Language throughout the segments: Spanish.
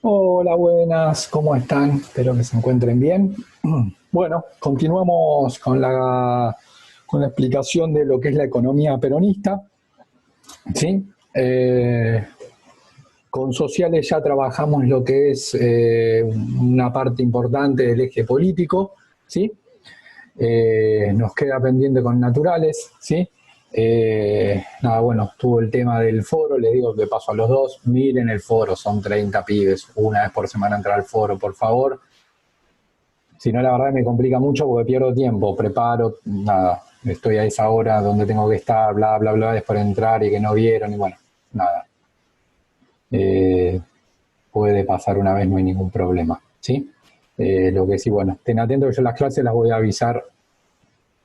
Hola, buenas, ¿cómo están? Espero que se encuentren bien. Bueno, continuamos con la explicación de lo que es la economía peronista, ¿sí? Con sociales ya trabajamos lo que es una parte importante del eje político, ¿sí? Nos queda pendiente con naturales, ¿sí? Nada, bueno, estuvo el tema del foro, les digo que paso a los dos, miren el foro, son 30 pibes, una vez por semana entrar al foro, por favor. Si no, la verdad me complica mucho porque pierdo tiempo, preparo, nada, estoy a esa hora donde tengo que estar, bla, bla, bla, después de entrar y que no vieron y bueno, nada. Eh, Puede pasar una vez, no hay ningún problema, ¿sí? Lo que sí, bueno, estén atentos que yo las clases las voy a avisar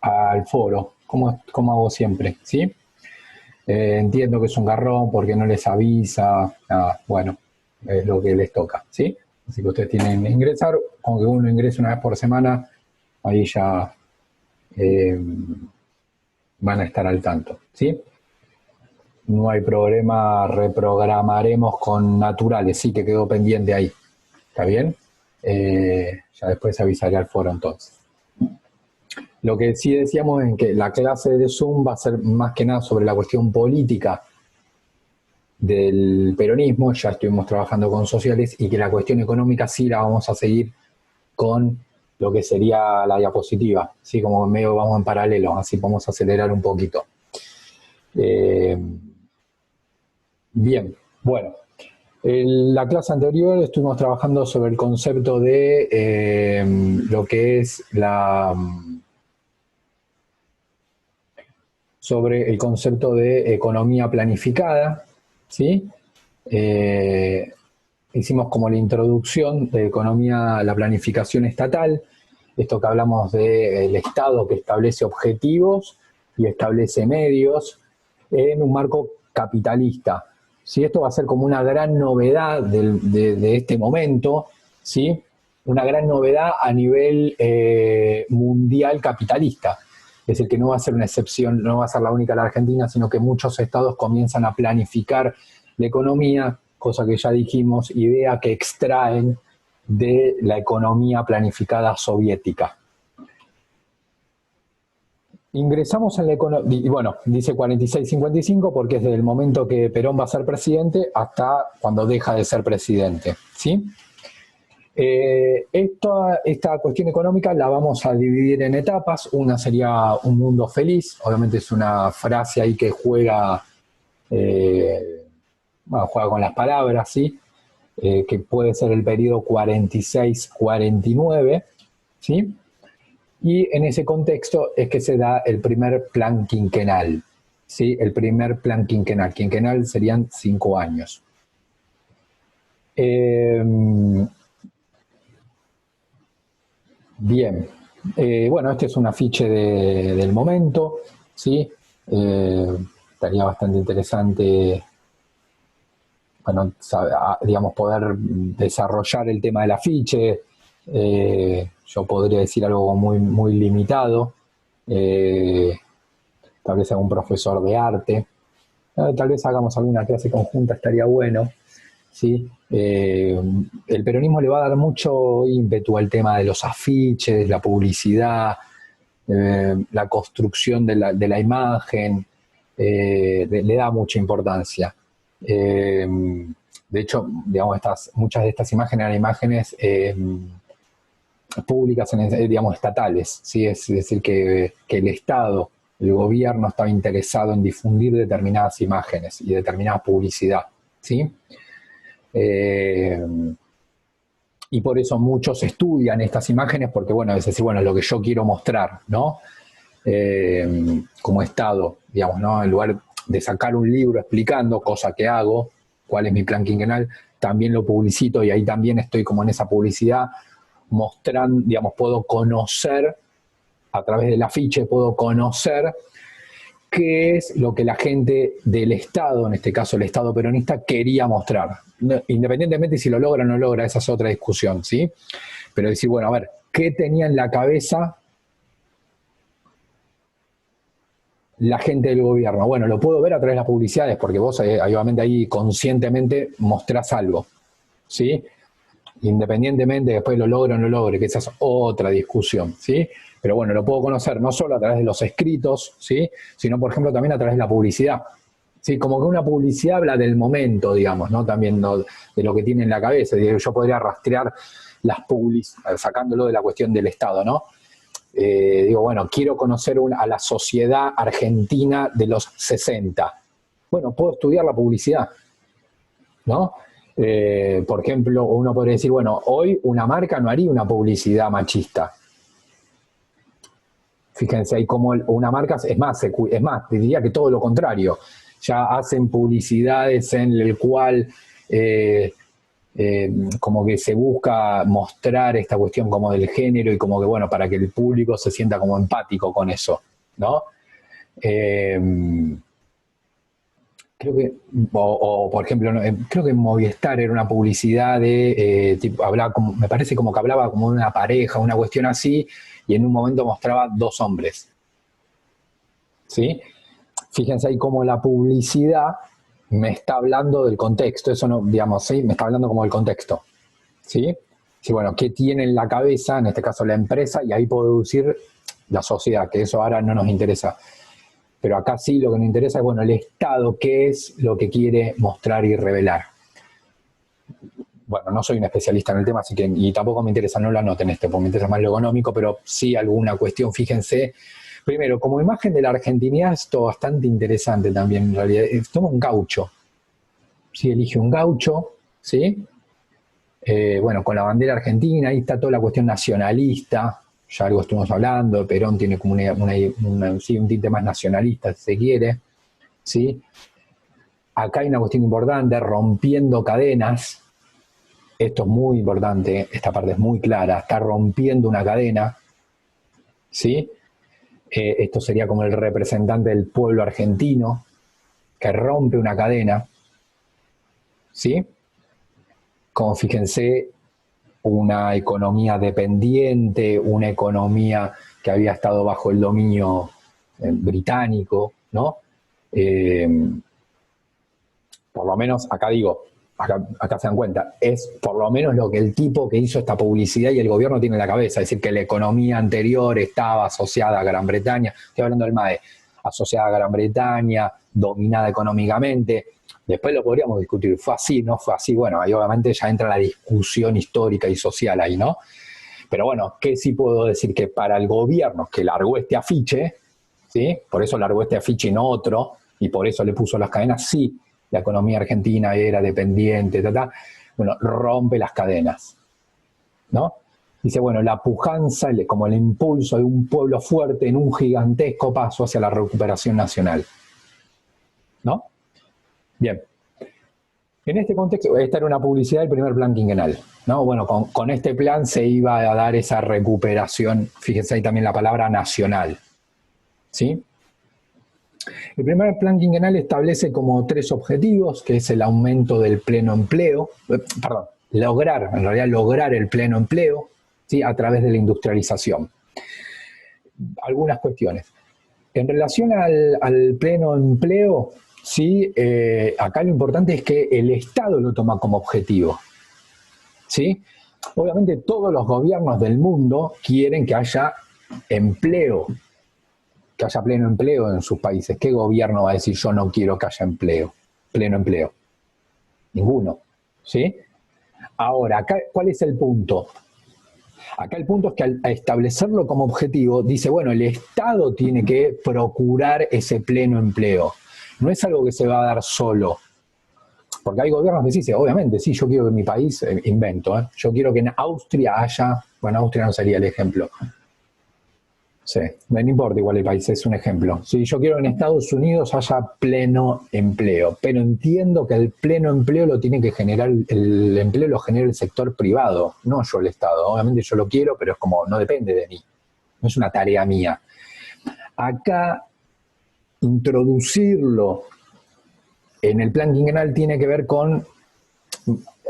al foro, como hago siempre, ¿sí? Entiendo que es un garrón porque no les avisa, nada, bueno, es lo que les toca, ¿sí? Así que ustedes tienen que ingresar, aunque uno ingrese una vez por semana, ahí ya eh, van a estar al tanto, ¿sí? No hay problema, reprogramaremos con naturales, sí que quedó pendiente ahí, ¿está bien? Ya después avisaré al foro entonces. Lo que sí decíamos es que la clase de Zoom va a ser más que nada sobre la cuestión política del peronismo, ya estuvimos trabajando con sociales, y que la cuestión económica sí la vamos a seguir con lo que sería la diapositiva, ¿sí? Como medio vamos en paralelo, así podemos acelerar un poquito. Eh, Bien, bueno, en la clase anterior estuvimos trabajando sobre el concepto de lo que es sobre el concepto de economía planificada, ¿sí? Eh, Hicimos como la introducción de economía, la planificación estatal, esto que hablamos del Estado que establece objetivos y establece medios en un marco capitalista. ¿Sí? Esto va a ser como una gran novedad de este momento, ¿sí? Una gran novedad a nivel mundial capitalista. Es decir, que no va a ser una excepción, no va a ser la única la Argentina, sino que muchos estados comienzan a planificar la economía, cosa que ya dijimos, idea que extraen de la economía planificada soviética. Ingresamos en la economía, y bueno, dice 46-55 porque es desde el momento que Perón va a ser presidente hasta cuando deja de ser presidente, ¿sí? Esta cuestión económica la vamos a dividir en etapas. Una sería un mundo feliz, obviamente es una frase ahí que eh, juega con las palabras, ¿sí? Que puede ser el periodo 46-49, ¿sí? Y en ese contexto es que se da el primer plan quinquenal, ¿sí? El primer plan quinquenal. Quinquenal serían 5 años. Eh, Bien. Bueno, este es un afiche del momento, ¿sí? Estaría bastante interesante, bueno, digamos, poder desarrollar el tema del afiche. Yo podría decir algo muy, muy limitado. Eh, Tal vez algún profesor de arte. Tal vez hagamos alguna clase conjunta, estaría bueno. ¿Sí? El peronismo le va a dar mucho ímpetu al tema de los afiches, la publicidad, la construcción de la imagen, le da mucha importancia. Eh, de hecho, digamos, muchas de estas imágenes eran imágenes públicas, digamos, estatales, ¿sí? Es decir, que el Estado, el gobierno estaba interesado en difundir determinadas imágenes y determinada publicidad, ¿sí? Eh, y por eso muchos estudian estas imágenes porque, bueno, es decir, bueno, es lo que yo quiero mostrar, ¿no? Como Estado, digamos, ¿no? En lugar de sacar un libro explicando, cosa que hago, cuál es mi plan quinquenal, también lo publicito y ahí también estoy como en esa publicidad mostrando, digamos, puedo conocer, a través del afiche puedo conocer qué es lo que la gente del Estado, en este caso el Estado peronista, quería mostrar. Independientemente si lo logra o no logra, esa es otra discusión, ¿sí? Pero decir, bueno, a ver, ¿qué tenía en la cabeza la gente del gobierno? Bueno, lo puedo ver a través de las publicidades, porque vos obviamente ahí conscientemente mostrás algo, ¿sí? independientemente después lo logre o no logre, que esa es otra discusión, ¿sí? Pero bueno, lo puedo conocer no solo a través de los escritos, ¿sí? Sino, por ejemplo, también a través de la publicidad. Sí, como que una publicidad habla del momento, digamos, ¿no? También, ¿no?, de lo que tiene en la cabeza. Yo podría rastrear las sacándolo de la cuestión del Estado, ¿no? Digo, bueno, quiero conocer a la sociedad argentina de los 60. Bueno, puedo estudiar la publicidad, ¿no? Por ejemplo, uno podría decir, bueno, hoy una marca no haría una publicidad machista. Fíjense ahí cómo una marca, es más, diría que todo lo contrario. Ya hacen publicidades en el cual como que se busca mostrar esta cuestión como del género y como que, bueno, para que el público se sienta como empático con eso, ¿no? Creo que, o por ejemplo, creo que en Movistar era una publicidad de, tipo, hablaba como, me parece como que hablaba como de una pareja, una cuestión así, y en un momento mostraba dos hombres, ¿sí? Fíjense ahí cómo la publicidad me está hablando del contexto, eso no, digamos, ¿sí? Me está hablando como del contexto, ¿sí? Sí, bueno, ¿qué tiene en la cabeza, en este caso la empresa, y ahí puedo deducir la sociedad, que eso ahora no nos interesa. Pero acá sí lo que nos interesa es, bueno, el Estado, qué es lo que quiere mostrar y revelar. Bueno, no soy un especialista en el tema, así que, y tampoco me interesa, no lo anoten esto, porque me interesa más lo económico, pero sí alguna cuestión, fíjense. Primero, como imagen de la argentinidad, esto es bastante interesante también, en realidad. Toma un gaucho. Sí, elige un gaucho, ¿sí? Bueno, con la bandera argentina, ahí está toda la cuestión nacionalista, ya algo estuvimos hablando, Perón tiene como sí, un tinte más nacionalista, si se quiere, ¿sí? Acá hay una cuestión importante, rompiendo cadenas. Esto es muy importante, esta parte es muy clara, está rompiendo una cadena, ¿sí? Esto sería como el representante del pueblo argentino, que rompe una cadena, ¿sí? Como fíjense, una economía dependiente, una economía que había estado bajo el dominio británico, ¿no? Por lo menos, acá digo, acá se dan cuenta, es por lo menos lo que el tipo que hizo esta publicidad y el gobierno tiene en la cabeza, es decir, que la economía anterior estaba asociada a Gran Bretaña, estoy hablando del MAE, asociada a Gran Bretaña, dominada económicamente. Después lo podríamos discutir, ¿fue así, no fue así? Bueno, ahí obviamente ya entra la discusión histórica y social ahí, ¿no? Pero bueno, ¿qué sí puedo decir? Que para el gobierno que largó este afiche, ¿sí? Por eso largó este afiche y no otro, y por eso le puso las cadenas, sí, la economía argentina era dependiente, bueno, rompe las cadenas, ¿no? Dice, bueno, la pujanza, como el impulso de un pueblo fuerte en un gigantesco paso hacia la recuperación nacional, ¿no? Bien. En este contexto, esta era una publicidad del primer plan quinquenal, ¿no? Bueno, con este plan se iba a dar esa recuperación, fíjense ahí también la palabra nacional, ¿sí? El primer plan quinquenal establece como tres objetivos, que es el aumento del pleno empleo, perdón, en realidad lograr el pleno empleo, ¿sí?, a través de la industrialización. Algunas cuestiones. En relación al pleno empleo, ¿sí? Acá lo importante es que el Estado lo toma como objetivo, ¿sí? Obviamente todos los gobiernos del mundo quieren que haya empleo, que haya pleno empleo en sus países. ¿Qué gobierno va a decir yo no quiero que haya empleo, pleno empleo? Ninguno, ¿sí? Ahora, acá, ¿cuál es el punto? Acá el punto es que al establecerlo como objetivo, dice, bueno, el Estado tiene que procurar ese pleno empleo. No es algo que se va a dar solo. Porque hay gobiernos que dicen, obviamente, sí, yo quiero que en mi país, invento, yo quiero que en Austria haya, bueno, Austria no sería el ejemplo. Sí, no importa igual el país, es un ejemplo. Sí, yo quiero que en Estados Unidos haya pleno empleo, pero entiendo que el pleno empleo lo tiene que generar, el empleo lo genera el sector privado, no yo el Estado. Obviamente yo lo quiero, pero es como, no depende de mí, no es una tarea mía. Acá, introducirlo en el plan quinquenal tiene que ver con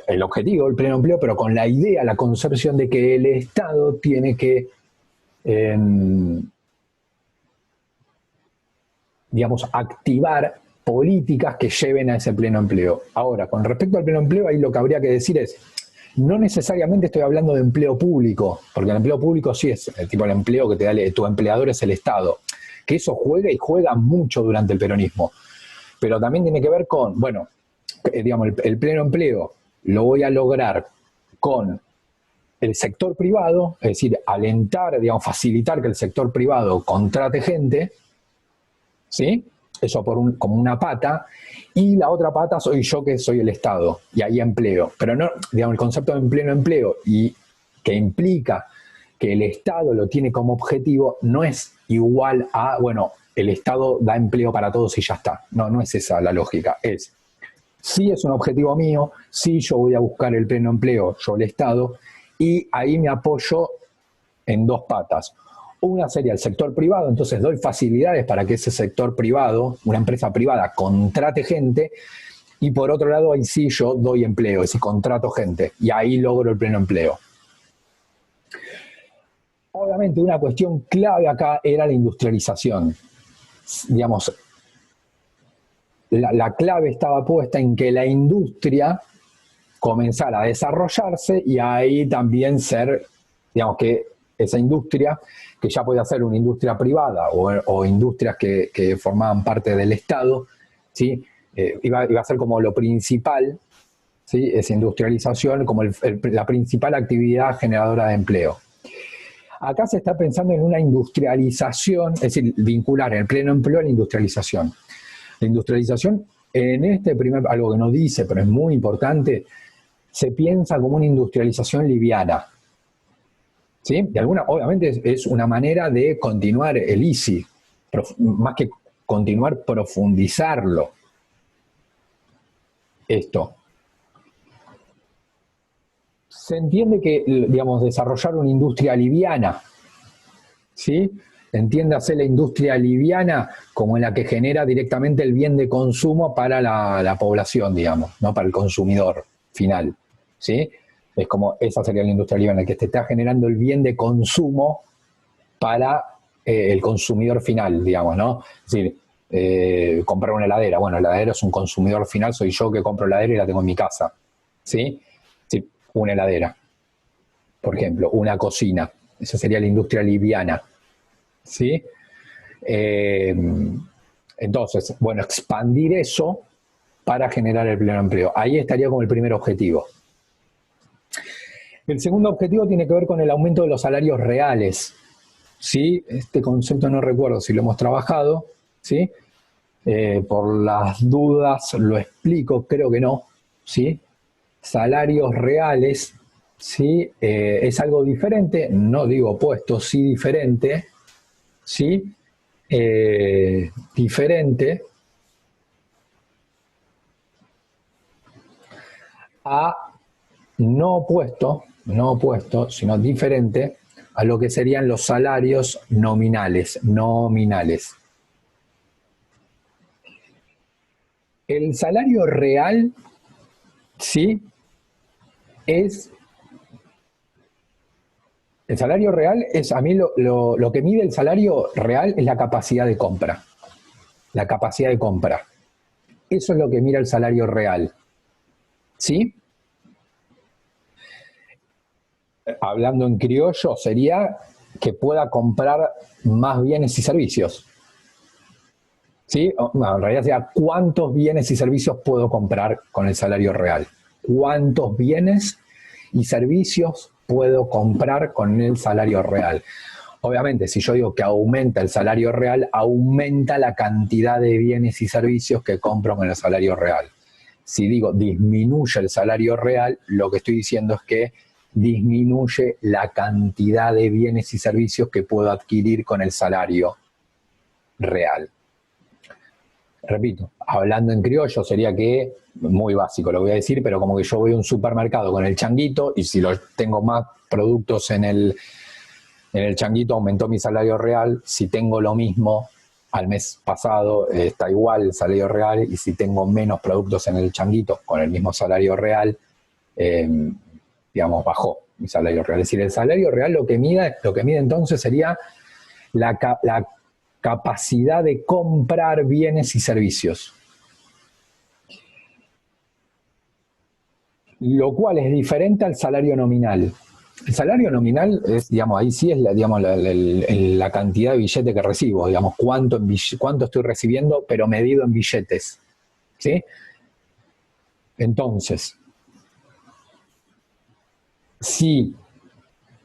el objetivo, el pleno empleo, pero con la idea, la concepción de que el Estado tiene que digamos, activar políticas que lleven a ese pleno empleo. Ahora, con respecto al pleno empleo, ahí lo que habría que decir es, No necesariamente estoy hablando de empleo público, porque el empleo público sí es el tipo de empleo que te da tu empleador es el Estado, que eso juega y juega mucho durante el peronismo. Pero también tiene que ver con, bueno, digamos, el pleno empleo lo voy a lograr con el sector privado, es decir, alentar, digamos, facilitar que el sector privado contrate gente, ¿sí? Eso como una pata, y la otra pata soy yo, que soy el Estado, y ahí empleo. Pero no, digamos, el concepto de pleno empleo, y que implica que el Estado lo tiene como objetivo, no es igual a, bueno, el Estado da empleo para todos y ya está. No, no es esa la lógica. Sí es un objetivo mío, sí yo voy a buscar el pleno empleo, yo el Estado, y ahí me apoyo en dos patas. Una sería el sector privado, entonces doy facilidades para que ese sector privado, una empresa privada, contrate gente, y por otro lado, ahí sí yo doy empleo, es decir, contrato gente, y ahí logro el pleno empleo. Obviamente, una cuestión clave acá era la industrialización. Digamos, la clave estaba puesta en que la industria comenzara a desarrollarse y ahí también ser, digamos, que esa industria, que ya podía ser una industria privada o industrias que formaban parte del Estado, ¿sí? Iba a ser como lo principal, ¿sí? Esa industrialización como la principal actividad generadora de empleo. Acá se está pensando en una industrialización, es decir, vincular el pleno empleo a la industrialización. La industrialización, en algo que no dice, pero es muy importante, se piensa como una industrialización liviana. ¿Sí? De obviamente es una manera de continuar el ISI, más que continuar, profundizarlo. Esto. Se entiende que, digamos, desarrollar una industria liviana, ¿sí? Entiéndase la industria liviana como en la que genera directamente el bien de consumo para la población, digamos, ¿no? Para el consumidor final, ¿sí? Es como, esa sería la industria liviana, que te está generando el bien de consumo para el consumidor final, digamos, ¿no? Es decir, comprar una heladera. Bueno, el heladero es un consumidor final, soy yo que compro heladera y la tengo en mi casa, ¿sí? Sí, una heladera, por ejemplo, una cocina. Esa sería la industria liviana, ¿sí? Entonces, bueno, expandir eso para generar el pleno empleo. Ahí estaría como el primer objetivo. El segundo objetivo tiene que ver con el aumento de los salarios reales. ¿Sí? Este concepto no recuerdo si lo hemos trabajado, ¿sí? Por las dudas lo explico, creo que no, ¿sí? Salarios reales, ¿sí? Es algo diferente, no digo opuesto, sí diferente, ¿sí? Diferente a no opuesto, sino diferente a lo que serían los salarios nominales. El salario real, ¿sí? El salario real es, a mí lo que mide el salario real es la capacidad de compra. La capacidad de compra. Eso es lo que mira el salario real. ¿Sí? Hablando en criollo, sería que pueda comprar más bienes y servicios. ¿Sí? No, en realidad sería cuántos bienes y servicios puedo comprar con el salario real. ¿Cuántos bienes y servicios puedo comprar con el salario real? Obviamente, si yo digo que aumenta el salario real, aumenta la cantidad de bienes y servicios que compro con el salario real. Si digo disminuye el salario real, lo que estoy diciendo es que disminuye la cantidad de bienes y servicios que puedo adquirir con el salario real. Repito, hablando en criollo sería que, muy básico lo voy a decir, pero como que yo voy a un supermercado con el changuito y si tengo más productos en el changuito aumentó mi salario real, si tengo lo mismo al mes pasado está igual el salario real y si tengo menos productos en el changuito con el mismo salario real, digamos, bajó mi salario real. Es decir, el salario real lo que mide entonces sería la capacidad de comprar bienes y servicios. lo cual es diferente al salario nominal. El salario nominal es, digamos, ahí sí es la cantidad de billete que recibo, digamos, cuánto estoy recibiendo, pero medido en billetes, ¿sí? Entonces, si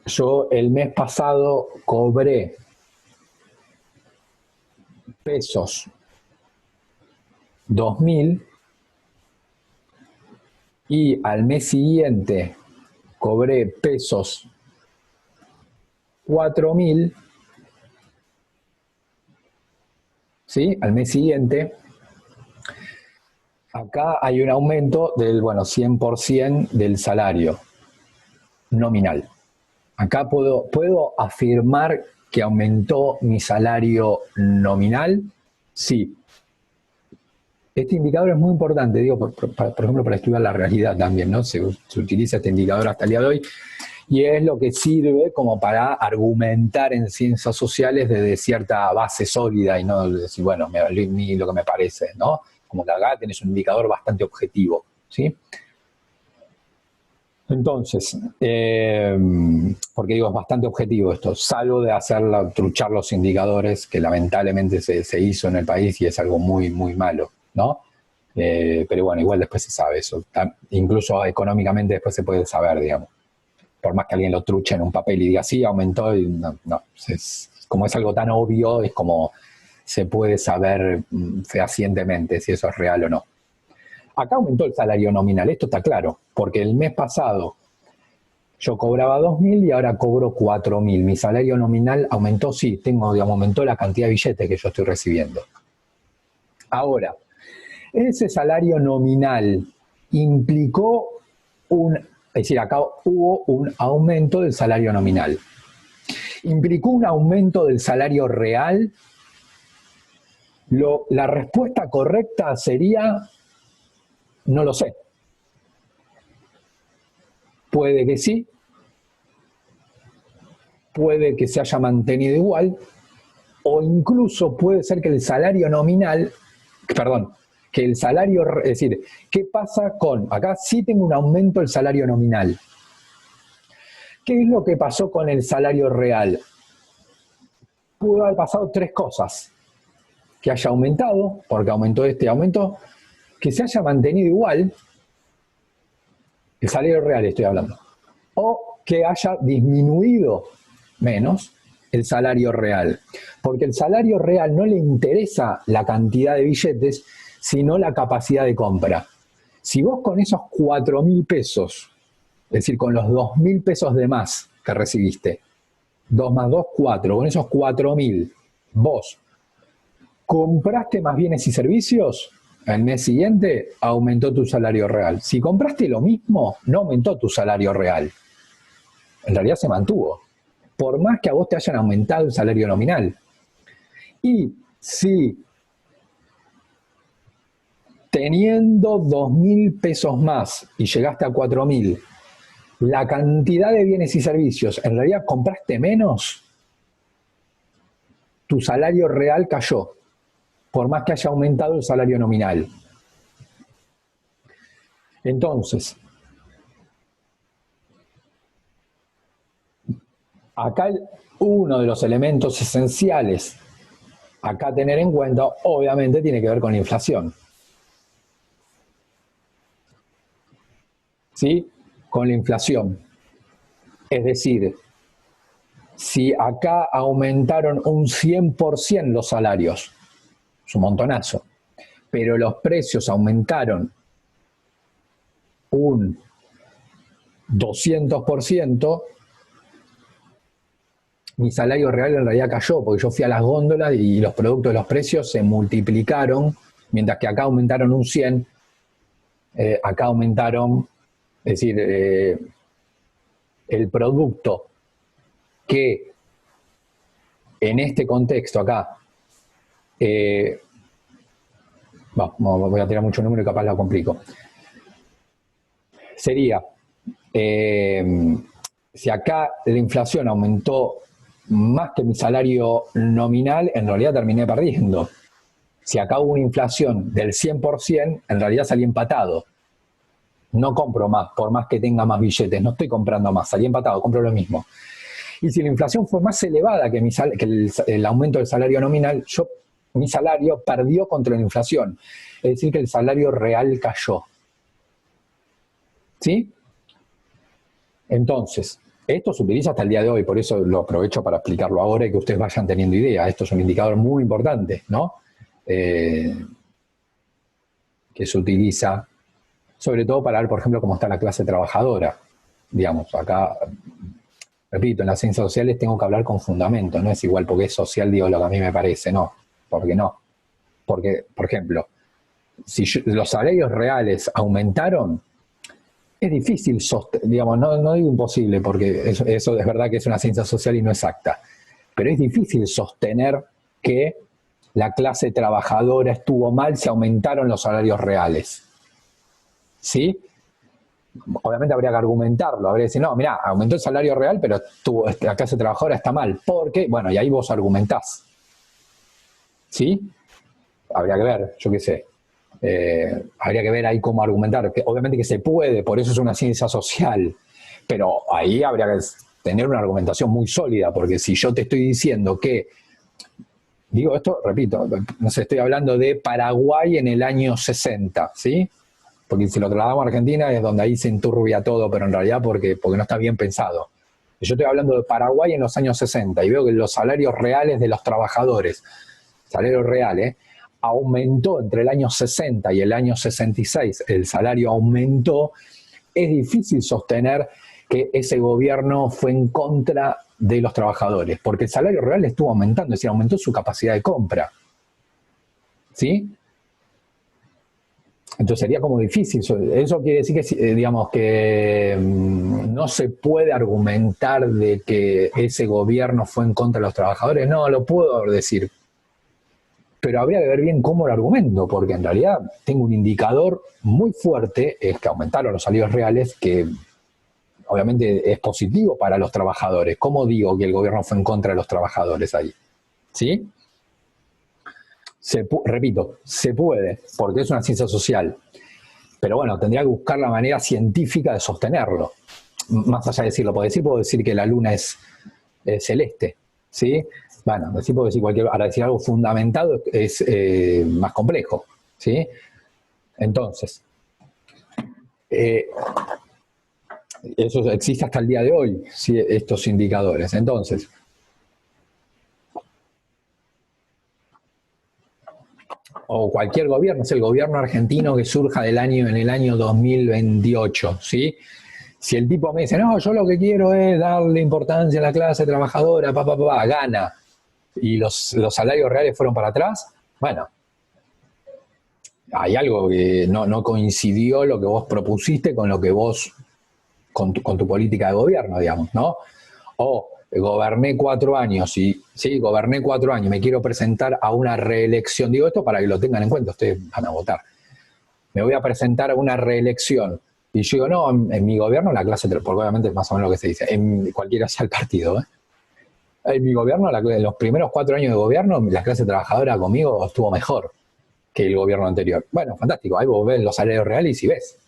yo el mes pasado cobré pesos 2.000 y al mes siguiente cobré pesos 4.000, ¿sí? Al mes siguiente, acá hay un aumento del, bueno, 100% del salario nominal. Acá puedo afirmar que aumentó mi salario nominal, sí. Este indicador es muy importante, digo, por ejemplo, para estudiar la realidad también, ¿no? Se utiliza este indicador hasta el día de hoy y es lo que sirve como para argumentar en ciencias sociales desde cierta base sólida y no decir, bueno, ni lo que me parece, ¿no? Como que acá tenés un indicador bastante objetivo, ¿sí? Entonces, porque digo, es bastante objetivo esto, salvo de truchar los indicadores que lamentablemente se hizo en el país y es algo muy, muy malo, ¿no? Pero bueno, igual después se sabe eso, incluso económicamente después se puede saber, digamos. Por más que alguien lo truche en un papel y diga, sí, aumentó, y no, como es algo tan obvio, es como se puede saber fehacientemente si eso es real o no. Acá aumentó el salario nominal, esto está claro, porque el mes pasado yo cobraba 2.000 y ahora cobro 4.000. Mi salario nominal aumentó, sí, digamos, aumentó la cantidad de billetes que yo estoy recibiendo. Ahora, ese salario nominal implicó es decir, acá hubo un aumento del salario nominal. ¿Implicó un aumento del salario real? La respuesta correcta sería, no lo sé. Puede que sí, puede que se haya mantenido igual, o incluso puede ser que el salario nominal, perdón, que el salario, es decir, ¿qué pasa con, acá sí tengo un aumento del salario nominal? ¿Qué es lo que pasó con el salario real? Pudo haber pasado tres cosas. Que haya aumentado, porque aumentó aumento, que se haya mantenido igual, el salario real estoy hablando, o que haya disminuido menos el salario real, porque el salario real no le interesa la cantidad de billetes, sino la capacidad de compra. Si vos con esos 4.000 pesos, es decir, con los 2.000 pesos de más que recibiste, 2 más 2, 4, con esos 4.000, vos compraste más bienes y servicios, el mes siguiente aumentó tu salario real. Si compraste lo mismo, no aumentó tu salario real. En realidad se mantuvo. Por más que a vos te hayan aumentado el salario nominal. Y si teniendo 2.000 pesos más y llegaste a 4.000, la cantidad de bienes y servicios, en realidad compraste menos, tu salario real cayó, por más que haya aumentado el salario nominal. Entonces, acá uno de los elementos esenciales acá a tener en cuenta, obviamente, tiene que ver con la inflación. ¿Sí? Con la inflación. Es decir, si acá aumentaron un 100% los salarios, es un montonazo, pero los precios aumentaron un 200%, mi salario real en realidad cayó, porque yo fui a las góndolas y los productos de los precios se multiplicaron, mientras que acá aumentaron un 100, acá aumentaron, es decir, el producto que en este contexto acá, voy a tirar mucho número y capaz lo complico, sería, si acá la inflación aumentó más que mi salario nominal, en realidad terminé perdiendo. Si acá hubo una inflación del 100%, en realidad salí empatado. No compro más, por más que tenga más billetes, no estoy comprando más, salí empatado, compro lo mismo. Y si la inflación fue más elevada que, el aumento del salario nominal, mi salario perdió contra la inflación. Es decir, que el salario real cayó. ¿Sí? Entonces, esto se utiliza hasta el día de hoy, por eso lo aprovecho para explicarlo ahora y que ustedes vayan teniendo idea. Esto es un indicador muy importante, ¿no? Que se utiliza sobre todo para ver, por ejemplo, cómo está la clase trabajadora. Digamos, acá, repito, en las ciencias sociales tengo que hablar con fundamento, no es igual porque es social, digo lo que a mí me parece, no. ¿Por qué no? Porque, por ejemplo, si los salarios reales aumentaron, es difícil, digamos, no digo imposible, porque eso es verdad que es una ciencia social y no exacta, pero es difícil sostener que la clase trabajadora estuvo mal si aumentaron los salarios reales. ¿Sí? Obviamente habría que argumentarlo, habría que decir, no, mirá, aumentó el salario real, pero la clase trabajadora está mal. ¿Por qué? Bueno, y ahí vos argumentás. ¿Sí? Habría que ver, yo qué sé. Habría que ver ahí cómo argumentar. Obviamente que se puede, por eso es una ciencia social, pero ahí habría que tener una argumentación muy sólida, porque si yo te estoy diciendo que, digo esto, repito, no sé, estoy hablando de Paraguay en el año 60, ¿sí? Porque si lo trasladamos a Argentina es donde ahí se enturbia todo, pero en realidad porque no está bien pensado. Yo estoy hablando de Paraguay en los años 60 y veo que los salarios reales de los trabajadores, salarios reales, aumentó entre el año 60 y el año 66, el salario aumentó. Es difícil sostener que ese gobierno fue en contra de los trabajadores, porque el salario real estuvo aumentando, es decir, aumentó su capacidad de compra. ¿Sí? Entonces sería como difícil. Eso quiere decir que, digamos, que no se puede argumentar de que ese gobierno fue en contra de los trabajadores. No, lo puedo decir. Pero habría que ver bien cómo lo argumento, porque en realidad tengo un indicador muy fuerte, es que aumentaron los salarios reales, que obviamente es positivo para los trabajadores. ¿Cómo digo que el gobierno fue en contra de los trabajadores ahí? ¿Sí? Repito, se puede, porque es una ciencia social. Pero bueno, tendría que buscar la manera científica de sostenerlo. Más allá de decirlo, puedo decir que la luna es celeste, ¿sí? Bueno, puedo decir ahora decir algo fundamentado es más complejo, ¿sí? Entonces, eso existe hasta el día de hoy, ¿sí? Estos indicadores. Entonces, o cualquier gobierno, es el gobierno argentino que surja en el año 2028, ¿sí? Si el tipo me dice, no, yo lo que quiero es darle importancia a la clase trabajadora, gana, y los salarios reales fueron para atrás, bueno, hay algo que no coincidió lo que vos propusiste con lo que vos, con tu política de gobierno, digamos, ¿no? O goberné 4 años y, sí, goberné 4 años, me quiero presentar a una reelección, digo esto para que lo tengan en cuenta, ustedes van a votar. Me voy a presentar a una reelección. Y yo digo, no, en mi gobierno la clase, porque obviamente es más o menos lo que se dice, en cualquiera sea el partido, ¿eh? En mi gobierno, en los primeros 4 años de gobierno, la clase trabajadora conmigo estuvo mejor que el gobierno anterior. Bueno, fantástico, ahí vos ves los salarios reales y ves.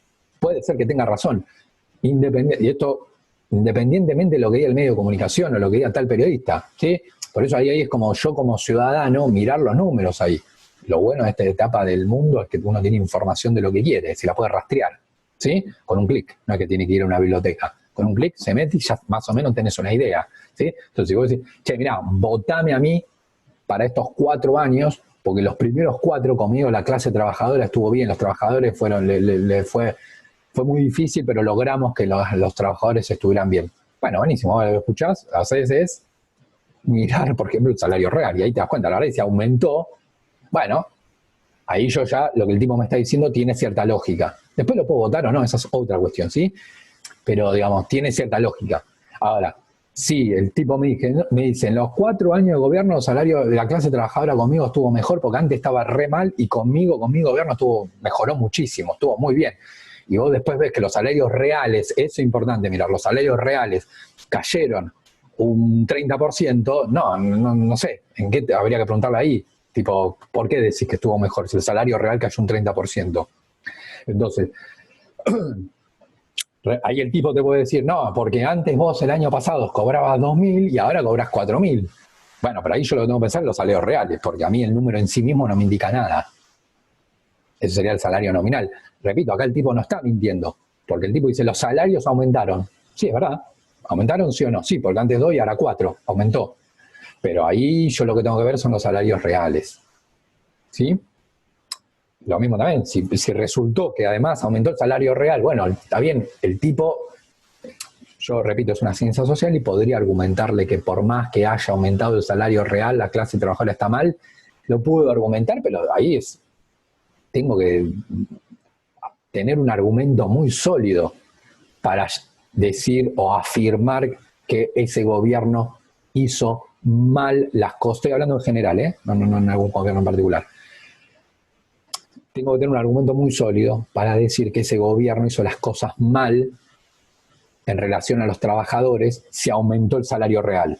Puede ser que tenga razón. Y esto, independientemente de lo que diga el medio de comunicación o lo que diga tal periodista, ¿sí? Por eso ahí es como yo como ciudadano mirar los números ahí. Lo bueno de esta etapa del mundo es que uno tiene información de lo que quiere, se la puede rastrear, ¿sí? Con un clic, no es que tiene que ir a una biblioteca. Con un clic se mete y ya más o menos tenés una idea, ¿sí? Entonces si vos decís, che, mirá, votame a mí para estos 4 años, porque los primeros 4 conmigo la clase trabajadora estuvo bien, los trabajadores fue muy difícil, pero logramos que los trabajadores estuvieran bien. Bueno, buenísimo, ahora lo escuchás, haces es mirar, por ejemplo, el salario real, y ahí te das cuenta, la verdad, si aumentó, bueno, ahí yo ya, lo que el tipo me está diciendo tiene cierta lógica. Después lo puedo votar o no, esa es otra cuestión, ¿sí? Pero, digamos, tiene cierta lógica. Ahora, sí, el tipo me dice, en los 4 años de gobierno el salario de la clase trabajadora conmigo estuvo mejor, porque antes estaba re mal, y con mi gobierno mejoró muchísimo, estuvo muy bien. Y vos después ves que los salarios reales, eso es importante mirar, los salarios reales cayeron un 30%, no sé, ¿en qué habría que preguntarle ahí? Tipo, ¿por qué decís que estuvo mejor si el salario real cayó un 30%? Entonces, Ahí el tipo te puede decir, no, porque antes vos el año pasado cobrabas 2.000 y ahora cobras 4.000. Bueno, pero ahí yo lo que tengo que pensar en los salarios reales, porque a mí el número en sí mismo no me indica nada. Ese sería el salario nominal. Repito, acá el tipo no está mintiendo, porque el tipo dice, los salarios aumentaron. Sí, es verdad. ¿Aumentaron sí o no? Sí, porque antes 2 y ahora 4. Aumentó. Pero ahí yo lo que tengo que ver son los salarios reales. ¿Sí? Lo mismo también, si resultó que además aumentó el salario real, bueno, está bien, el tipo, yo repito, es una ciencia social y podría argumentarle que por más que haya aumentado el salario real, la clase trabajadora está mal, lo puedo argumentar, pero ahí tengo que tener un argumento muy sólido para decir o afirmar que ese gobierno hizo mal las cosas. Estoy hablando en general, no en algún gobierno en particular. Tengo que tener un argumento muy sólido para decir que ese gobierno hizo las cosas mal en relación a los trabajadores si aumentó el salario real.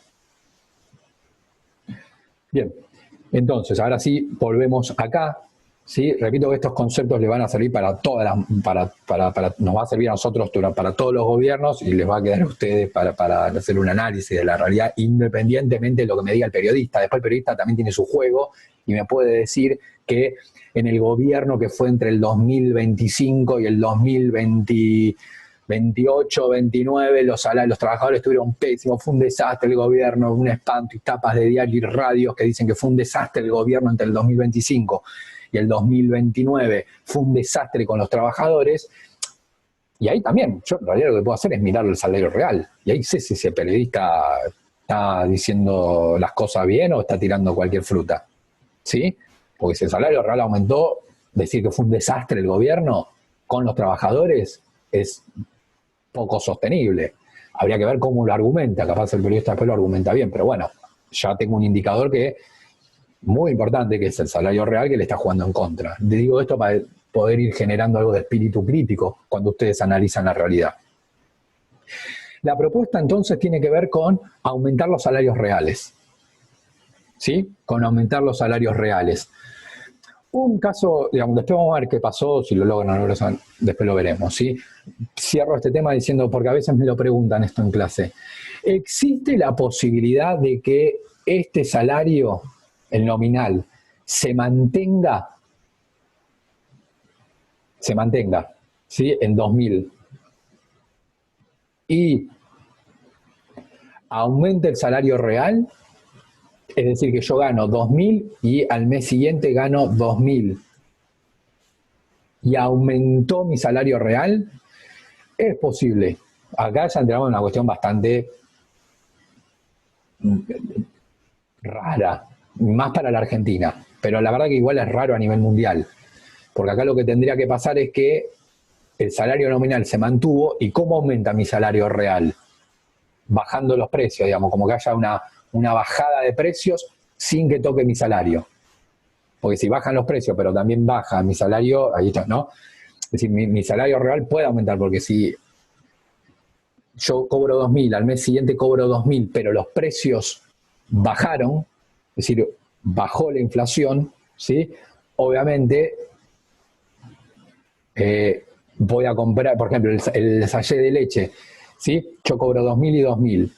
Bien, entonces, ahora sí, volvemos acá. ¿Sí? Repito que estos conceptos le van a servir para todas las, nos va a servir a nosotros para todos los gobiernos y les va a quedar a ustedes para hacer un análisis de la realidad independientemente de lo que me diga el periodista. Después el periodista también tiene su juego y me puede decir que en el gobierno que fue entre el 2025 y el 2028, 29, los trabajadores estuvieron pésimos, fue un desastre el gobierno, un espanto y tapas de diario y radios que dicen que fue un desastre el gobierno entre el 2025 y el 2029 fue un desastre con los trabajadores, y ahí también, yo en realidad lo que puedo hacer es mirar el salario real, y ahí sé si ese periodista está diciendo las cosas bien o está tirando cualquier fruta, ¿sí? Porque si el salario real aumentó, decir que fue un desastre el gobierno con los trabajadores es poco sostenible. Habría que ver cómo lo argumenta, capaz el periodista después lo argumenta bien, pero bueno, ya tengo un indicador que muy importante, que es el salario real que le está jugando en contra. Le digo esto para poder ir generando algo de espíritu crítico cuando ustedes analizan la realidad. La propuesta entonces tiene que ver con aumentar los salarios reales. ¿Sí? Con aumentar los salarios reales. Un caso, digamos, después vamos a ver qué pasó, si lo logran o no, después lo veremos, ¿sí? Cierro este tema diciendo, porque a veces me lo preguntan esto en clase, ¿existe la posibilidad de que este salario, el nominal, se mantenga, ¿sí? En 2000 y aumente el salario real? Es decir, que yo gano 2.000 y al mes siguiente gano 2.000. ¿Y aumentó mi salario real? Es posible. Acá ya entramos en una cuestión bastante rara, más para la Argentina. Pero la verdad que igual es raro a nivel mundial. Porque acá lo que tendría que pasar es que el salario nominal se mantuvo y ¿cómo aumenta mi salario real? Bajando los precios, digamos, como que haya una bajada de precios sin que toque mi salario. Porque si bajan los precios, pero también baja mi salario, ahí está, ¿no? Es decir, mi salario real puede aumentar, porque si yo cobro 2.000, al mes siguiente cobro 2.000, pero los precios bajaron, es decir, bajó la inflación, ¿sí? Obviamente voy a comprar, por ejemplo, el sachet de leche, ¿sí? Yo cobro 2.000 y 2.000.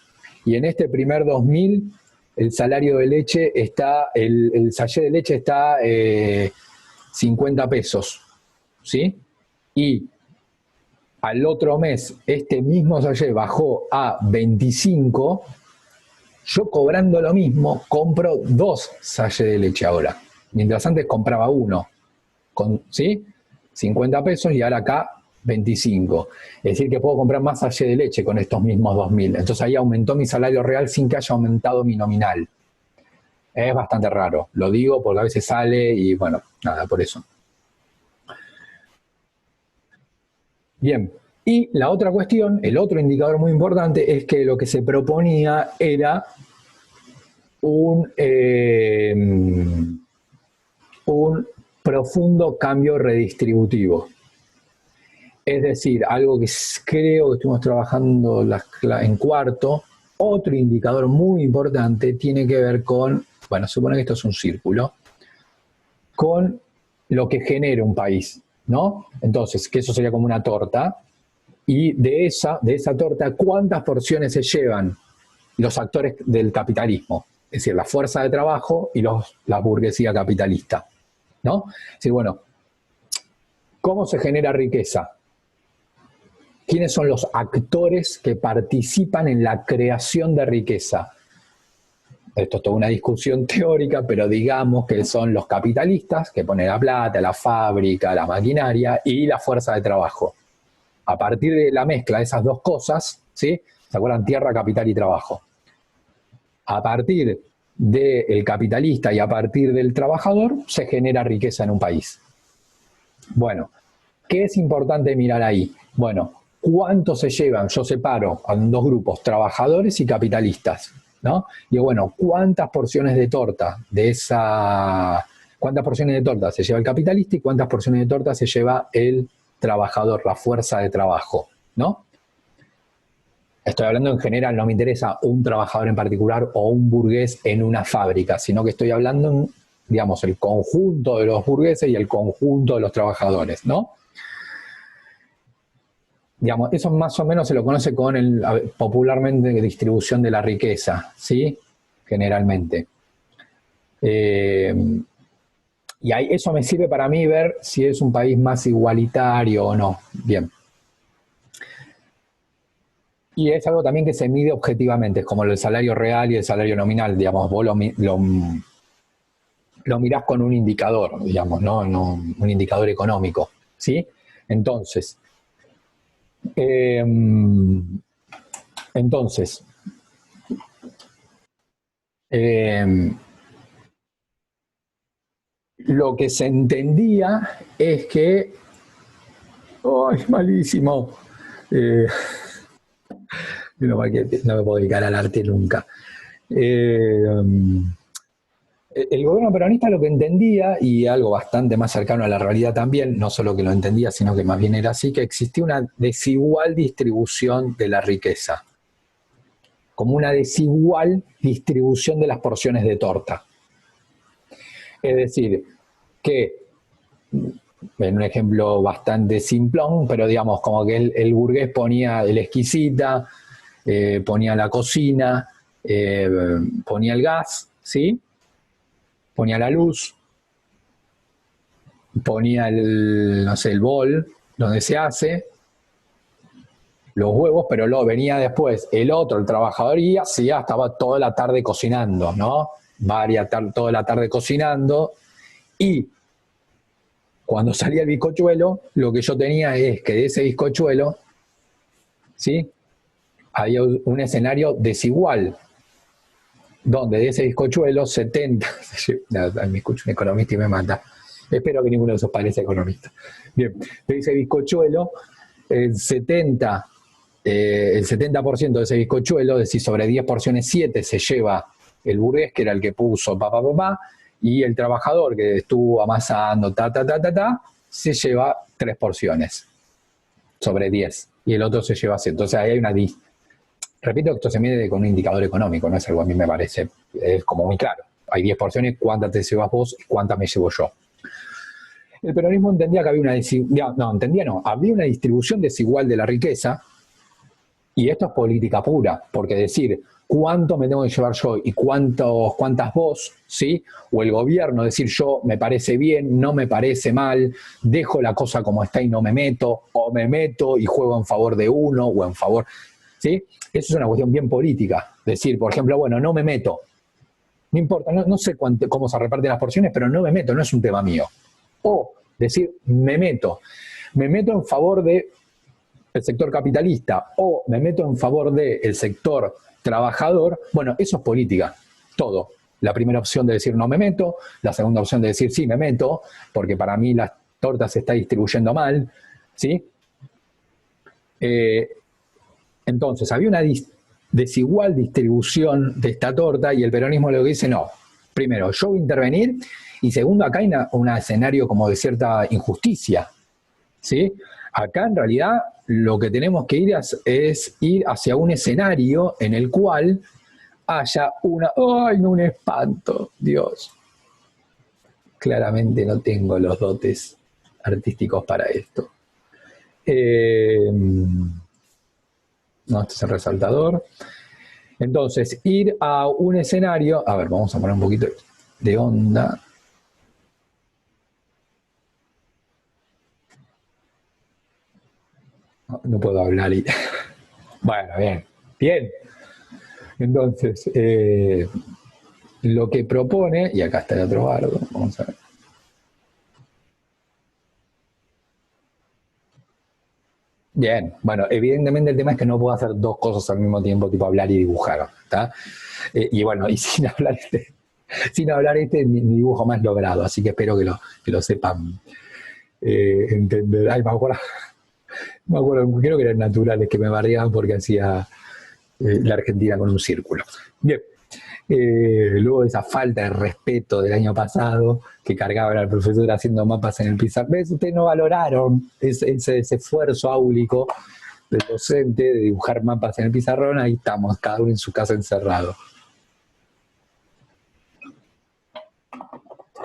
Y en este primer 2.000, el salario de leche está, el sachet de leche está 50 pesos, ¿sí? Y al otro mes, este mismo sachet bajó a 25, yo cobrando lo mismo, compro 2 sachets de leche ahora. Mientras antes compraba uno, ¿sí? 50 pesos y ahora acá 25. Es decir, que puedo comprar más sachet de leche con estos mismos 2.000. Entonces ahí aumentó mi salario real sin que haya aumentado mi nominal. Es bastante raro. Lo digo porque a veces sale y bueno, nada, por eso. Bien. Y la otra cuestión, el otro indicador muy importante, es que lo que se proponía era un profundo cambio redistributivo. Es decir, algo que creo que estuvimos trabajando en cuarto, otro indicador muy importante tiene que ver con, bueno, supone que esto es un círculo, con lo que genera un país. ¿no? Entonces, que eso sería como una torta, y de esa torta, ¿cuántas porciones se llevan los actores del capitalismo? Es decir, la fuerza de trabajo y la burguesía capitalista, ¿no? Es decir, bueno, ¿cómo se genera riqueza? ¿Quiénes son los actores que participan en la creación de riqueza? Esto es toda una discusión teórica, pero digamos que son los capitalistas que ponen la plata, la fábrica, la maquinaria y la fuerza de trabajo. A partir de la mezcla de esas dos cosas, ¿sí? ¿Se acuerdan? Tierra, capital y trabajo. A partir del capitalista y a partir del trabajador se genera riqueza en un país. Bueno, ¿qué es importante mirar ahí? Bueno, ¿cuánto se llevan? Yo separo en dos grupos, trabajadores y capitalistas, ¿no? Y bueno, ¿cuántas porciones de torta cuántas porciones de torta se lleva el capitalista y cuántas porciones de torta se lleva el trabajador, la fuerza de trabajo, ¿no? Estoy hablando en general, no me interesa un trabajador en particular o un burgués en una fábrica, sino que estoy hablando en, digamos, el conjunto de los burgueses y el conjunto de los trabajadores, ¿no? Digamos, eso más o menos se lo conoce con popularmente distribución de la riqueza, ¿sí? Generalmente. Y ahí, eso me sirve para mí ver si es un país más igualitario o no. Bien. Y es algo también que se mide objetivamente, es como el salario real y el salario nominal, digamos, vos lo mirás con un indicador, digamos, ¿no? Un indicador económico, ¿sí? Entonces, lo que se entendía es que, ¡ay, malísimo! No me puedo dedicar al arte nunca. El gobierno peronista lo que entendía, y algo bastante más cercano a la realidad también, no solo que lo entendía, sino que más bien era así, que existía una desigual distribución de la riqueza, como una desigual distribución de las porciones de torta. Es decir, que, en un ejemplo bastante simplón, pero digamos, como que el burgués ponía el exquisita, ponía la cocina, ponía el gas, ¿sí? Ponía la luz, ponía no sé, el bol donde se hace, los huevos, pero luego venía después el otro, el trabajador, y hacía, estaba toda la tarde cocinando, ¿no? Toda la tarde cocinando, y cuando salía el bizcochuelo, lo que yo tenía es que de ese bizcochuelo, ¿sí? Había un escenario desigual, donde de ese bizcochuelo 70, me escucho un economista y me mata, espero que ninguno de esos padres sea economista. Bien, de ese bizcochuelo, el 70% de ese bizcochuelo, es decir, sobre 10 porciones, 7 se lleva el burgués, que era el que puso y el trabajador que estuvo amasando, se lleva 3 porciones sobre 10, y el otro se lleva 7. Entonces ahí hay una repito que esto se mide con un indicador económico, no es algo a mí me parece, es como muy claro. Hay 10 porciones, ¿cuántas te llevas vos y cuántas me llevo yo? El peronismo entendía que había había una distribución desigual de la riqueza, y esto es política pura, porque decir cuánto me tengo que llevar yo y cuántas vos, ¿sí? O el gobierno decir yo me parece bien, no me parece mal, dejo la cosa como está y no me meto, o me meto y juego en favor de uno o en favor, ¿sí? Eso es una cuestión bien política. Decir, por ejemplo, bueno, no me meto. No importa, no sé cómo se reparten las porciones, pero no me meto, no es un tema mío. O decir, me meto en favor del sector capitalista o me meto en favor del sector trabajador. Bueno, eso es política, todo. La primera opción de decir no me meto, la segunda opción de decir sí me meto, porque para mí la torta se está distribuyendo mal, ¿sí? Entonces, había una desigual distribución de esta torta, y el peronismo lo que dice, no, primero, yo voy a intervenir, y segundo, acá hay un escenario como de cierta injusticia, ¿sí? Acá en realidad lo que tenemos que ir es ir hacia un escenario en el cual haya ¡ay, no, un espanto! Dios. Claramente no tengo los dotes artísticos para esto. No, este es el resaltador. Entonces, ir a un escenario, a ver, vamos a poner un poquito de onda. No puedo hablar y... Bueno, bien, bien. Entonces, lo que propone, y acá está el otro bardo, vamos a ver. Bien, bueno, evidentemente el tema es que no puedo hacer dos cosas al mismo tiempo, tipo hablar y dibujar, ¿está? Y bueno, y sin hablar mi dibujo más logrado, así que espero que lo sepan entender. Ay, me acuerdo, creo que eran naturales que me bardeaban porque hacía la Argentina con un círculo. Bien. Luego de esa falta de respeto del año pasado que cargaban al profesor haciendo mapas en el pizarrón. ¿Ves? Ustedes no valoraron ese esfuerzo áulico del docente de dibujar mapas en el pizarrón. Ahí estamos, cada uno en su casa encerrado.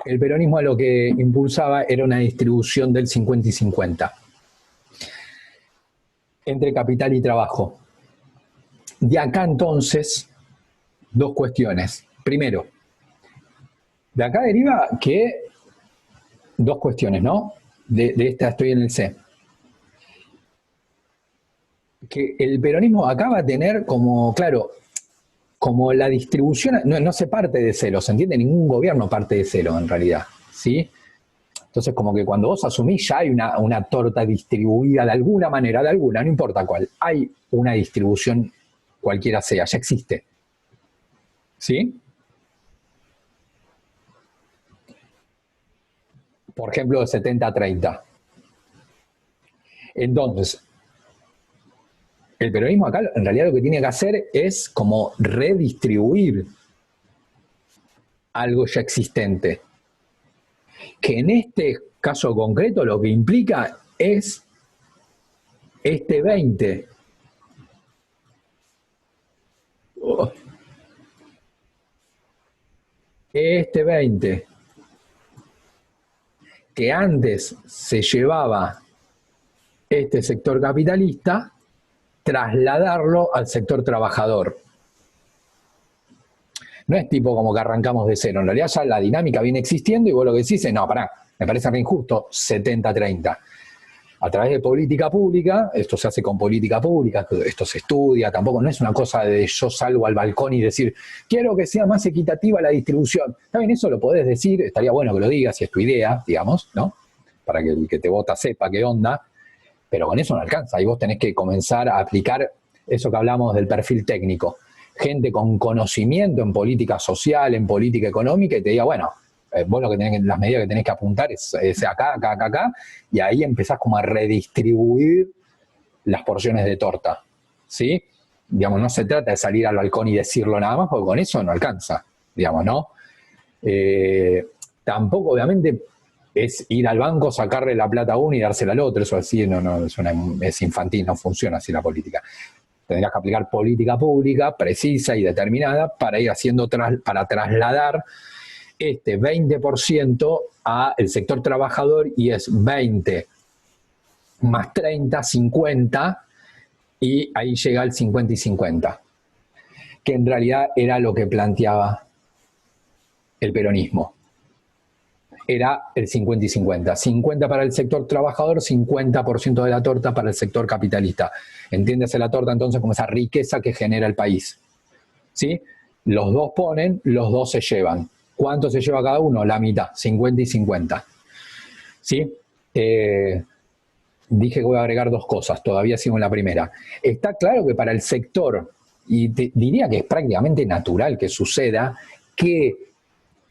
El peronismo lo que impulsaba era una distribución del 50 y 50 entre capital y trabajo. De acá entonces, dos cuestiones. Primero, de acá deriva que dos cuestiones, ¿no? De esta estoy en el C. Que el peronismo acá va a tener como, claro, como la distribución, no se parte de cero, ¿se entiende? Ningún gobierno parte de cero en realidad, ¿sí? Entonces como que cuando vos asumís ya hay una torta distribuida de alguna manera, no importa cuál, hay una distribución cualquiera sea, ya existe, ¿sí? Por ejemplo, 70-30. Entonces, el peronismo acá en realidad lo que tiene que hacer es como redistribuir algo ya existente. Que en este caso concreto lo que implica es este 20. Este 20 que antes se llevaba este sector capitalista, trasladarlo al sector trabajador. No es tipo como que arrancamos de cero, en realidad ya la dinámica viene existiendo y vos lo que decís es, no, pará, me parece re injusto, 70-30. A través de política pública, esto se hace con política pública, esto se estudia, tampoco no es una cosa de yo salgo al balcón y decir, quiero que sea más equitativa la distribución. También eso lo podés decir, estaría bueno que lo digas si es tu idea, digamos, ¿no? Para que el que te vota sepa qué onda, pero con eso no alcanza. Ahí vos tenés que comenzar a aplicar eso que hablamos del perfil técnico. Gente con conocimiento en política social, en política económica, y te diga, bueno, vos lo que tenés, las medidas que tenés que apuntar es acá, acá, acá, acá, y ahí empezás como a redistribuir las porciones de torta, ¿sí? Digamos, no se trata de salir al balcón y decirlo nada más, porque con eso no alcanza, digamos, ¿no? Tampoco, obviamente, es ir al banco, sacarle la plata a uno y dársela al otro, eso así es infantil, no funciona así la política. Tendrías que aplicar política pública precisa y determinada para ir haciendo, para trasladar este 20% al sector trabajador, y es 20 más 30, 50, y ahí llega el 50 y 50, que en realidad era lo que planteaba el peronismo. Era el 50 y 50. 50 para el sector trabajador, 50% de la torta para el sector capitalista. Entiéndase la torta entonces como esa riqueza que genera el país, ¿sí? Los dos ponen, los dos se llevan. ¿Cuánto se lleva cada uno? La mitad, 50 y 50. ¿Sí? Dije que voy a agregar dos cosas, todavía sigo en la primera. Está claro que para el sector, y diría que es prácticamente natural que suceda, que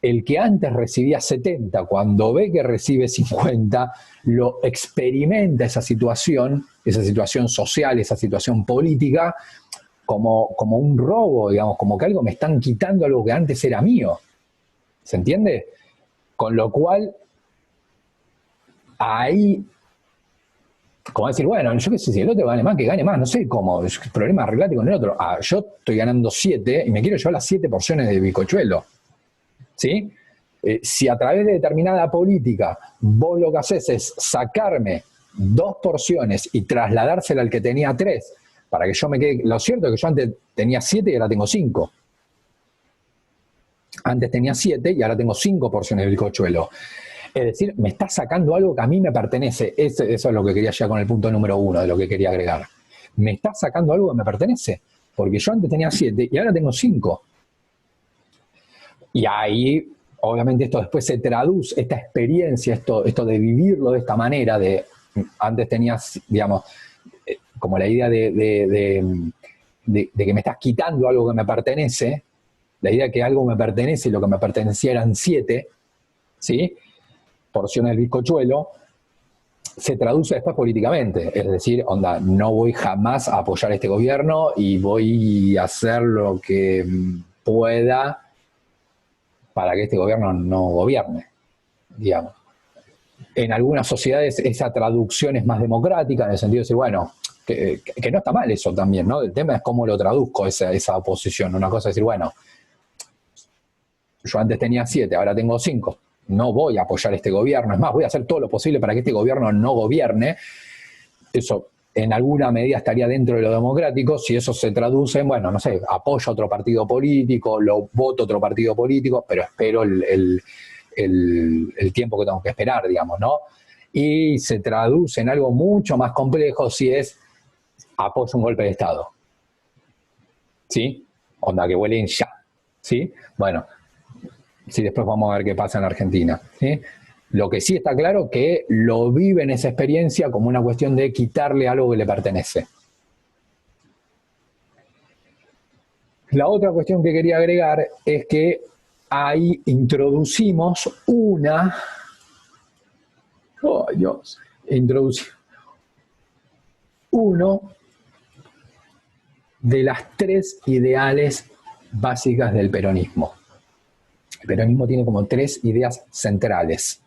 el que antes recibía 70, cuando ve que recibe 50, lo experimenta esa situación social, esa situación política, como un robo, digamos, como que algo me están quitando algo que antes era mío. ¿Se entiende? Con lo cual, ahí, como decir, bueno, yo qué sé, si el otro gane más, que gane más, no sé cómo, el problema arreglate con el otro. Yo estoy ganando 7 y me quiero llevar las 7 porciones de bizcochuelo. ¿Sí? Si a través de determinada política vos lo que haces es sacarme 2 porciones y trasladársela al que tenía 3, para que yo me quede... Lo cierto es que yo antes tenía 7 y ahora tengo 5. Antes tenía 7 y ahora tengo 5 porciones de bizcochuelo. Es decir, me está sacando algo que a mí me pertenece. Eso es lo que quería llegar con el punto número 1 de lo que quería agregar. Me está sacando algo que me pertenece. Porque yo antes tenía 7 y ahora tengo 5. Y ahí, obviamente, esto después se traduce, esta experiencia, esto de vivirlo de esta manera, de antes tenías, digamos, como la idea de que me estás quitando algo que me pertenece, la idea de que algo me pertenece y lo que me pertenecía eran 7, ¿sí? Porciones del bizcochuelo, se traduce después políticamente. Es decir, onda, no voy jamás a apoyar a este gobierno y voy a hacer lo que pueda para que este gobierno no gobierne, digamos. En algunas sociedades esa traducción es más democrática, en el sentido de decir, bueno, que no está mal eso también, ¿no? El tema es cómo lo traduzco esa oposición. Una cosa es decir, bueno, yo antes tenía 7, ahora tengo 5, no voy a apoyar este gobierno, es más, voy a hacer todo lo posible para que este gobierno no gobierne. Eso en alguna medida estaría dentro de lo democrático. Si eso se traduce en, bueno, no sé, apoyo a otro partido político, lo voto a otro partido político, pero espero el tiempo que tengo que esperar, digamos, ¿no? Y se traduce en algo mucho más complejo si es apoyo un golpe de Estado. ¿Sí? Onda que huelen ya. ¿Sí? Bueno, sí, después vamos a ver qué pasa en Argentina. ¿Sí? Lo que sí está claro que lo vive en esa experiencia como una cuestión de quitarle algo que le pertenece. La otra cuestión que quería agregar es que ahí introducimos una... ¡Oh, Dios! Introducimos uno de las 3 ideales básicas del peronismo. El peronismo tiene como 3 ideas centrales.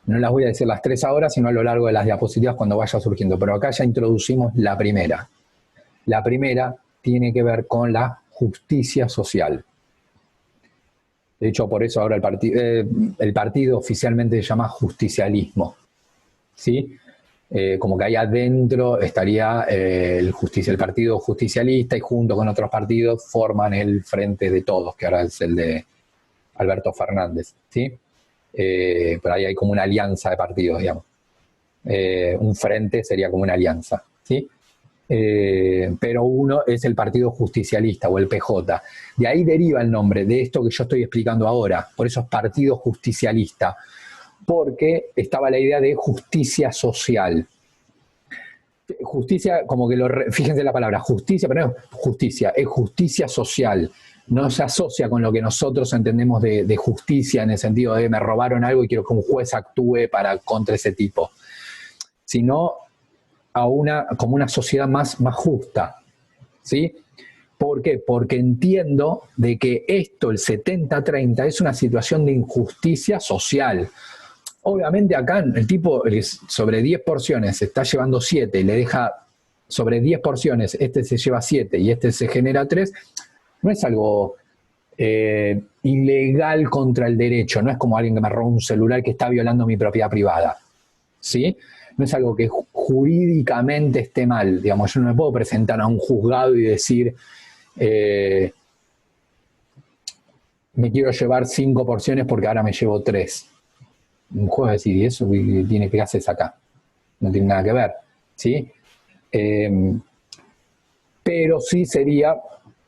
No las voy a decir las 3 ahora, sino a lo largo de las diapositivas cuando vaya surgiendo. Pero acá ya introducimos la primera. La primera tiene que ver con la justicia social. De hecho, por eso ahora el partido oficialmente se llama justicialismo. ¿Sí? Como que ahí adentro estaría el partido justicialista y junto con otros partidos forman el Frente de Todos, que ahora es el de Alberto Fernández. ¿Sí? Pero ahí hay como una alianza de partidos, digamos. Un frente sería como una alianza, ¿sí? Pero uno es el Partido Justicialista o el PJ. De ahí deriva el nombre de esto que yo estoy explicando ahora. Por eso es Partido Justicialista, porque estaba la idea de justicia social. Justicia, como que fíjense la palabra, justicia, pero no es justicia, es justicia social. No se asocia con lo que nosotros entendemos de justicia en el sentido de me robaron algo y quiero que un juez actúe contra ese tipo, sino como una sociedad más justa, ¿sí? ¿Por qué? Porque entiendo de que esto, el 70-30, es una situación de injusticia social. Obviamente acá el tipo sobre 10 porciones se está llevando 7 y le deja sobre 10 porciones, este se lleva 7 y este se genera 3, no es algo ilegal contra el derecho, no es como alguien que me roba un celular que está violando mi propiedad privada, ¿sí? No es algo que jurídicamente esté mal, digamos, yo no me puedo presentar a un juzgado y decir me quiero llevar 5 porciones porque ahora me llevo 3. Un juez decir, ¿y eso qué haces acá? No tiene nada que ver, ¿sí? Pero sí sería,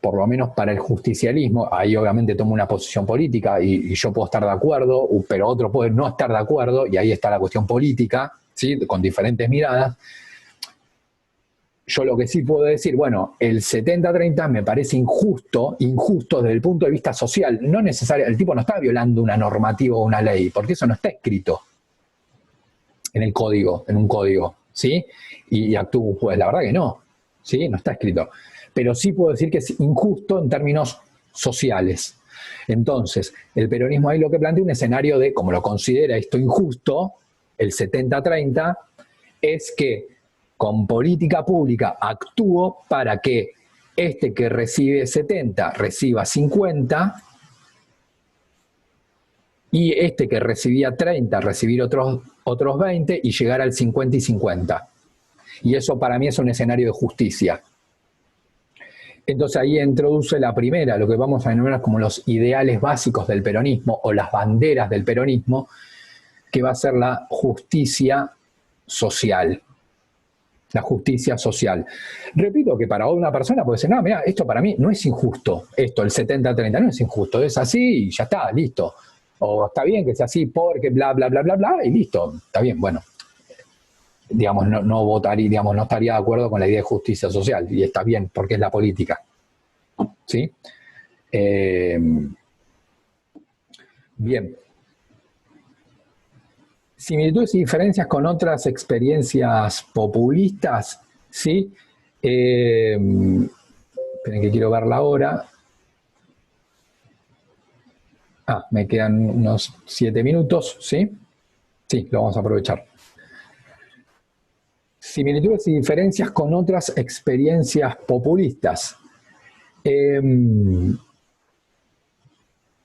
por lo menos para el justicialismo, ahí obviamente tomo una posición política y yo puedo estar de acuerdo, pero otro puede no estar de acuerdo, y ahí está la cuestión política, ¿sí? Con diferentes miradas. Yo lo que sí puedo decir, bueno, el 70-30 me parece injusto desde el punto de vista social. No necesariamente, el tipo no está violando una normativa o una ley, porque eso no está escrito en el código, en un código, ¿sí? Y actúa un juez, la verdad que no, ¿sí? No está escrito. Pero sí puedo decir que es injusto en términos sociales. Entonces, el peronismo ahí lo que plantea un escenario de, como lo considera esto injusto, el 70-30, es que con política pública actúo para que este que recibe 70 reciba 50 y este que recibía 30, recibir otros 20 y llegar al 50 y 50. Y eso para mí es un escenario de justicia. Entonces ahí introduce la primera, lo que vamos a denominar como los ideales básicos del peronismo o las banderas del peronismo, que va a ser la justicia social. La justicia social. Repito que para una persona puede decir, no, mira, esto para mí no es injusto, esto, el 70-30 no es injusto, es así y ya está, listo. O está bien que sea así porque bla, bla, bla, bla, bla, y listo, está bien, bueno. Digamos, no votaría, digamos, no estaría de acuerdo con la idea de justicia social, y está bien, porque es la política. ¿Sí? Bien. Similitudes y diferencias con otras experiencias populistas, ¿sí? Esperen que quiero ver la hora. Me quedan unos 7 minutos, ¿sí? Sí, lo vamos a aprovechar. Similitudes y diferencias con otras experiencias populistas.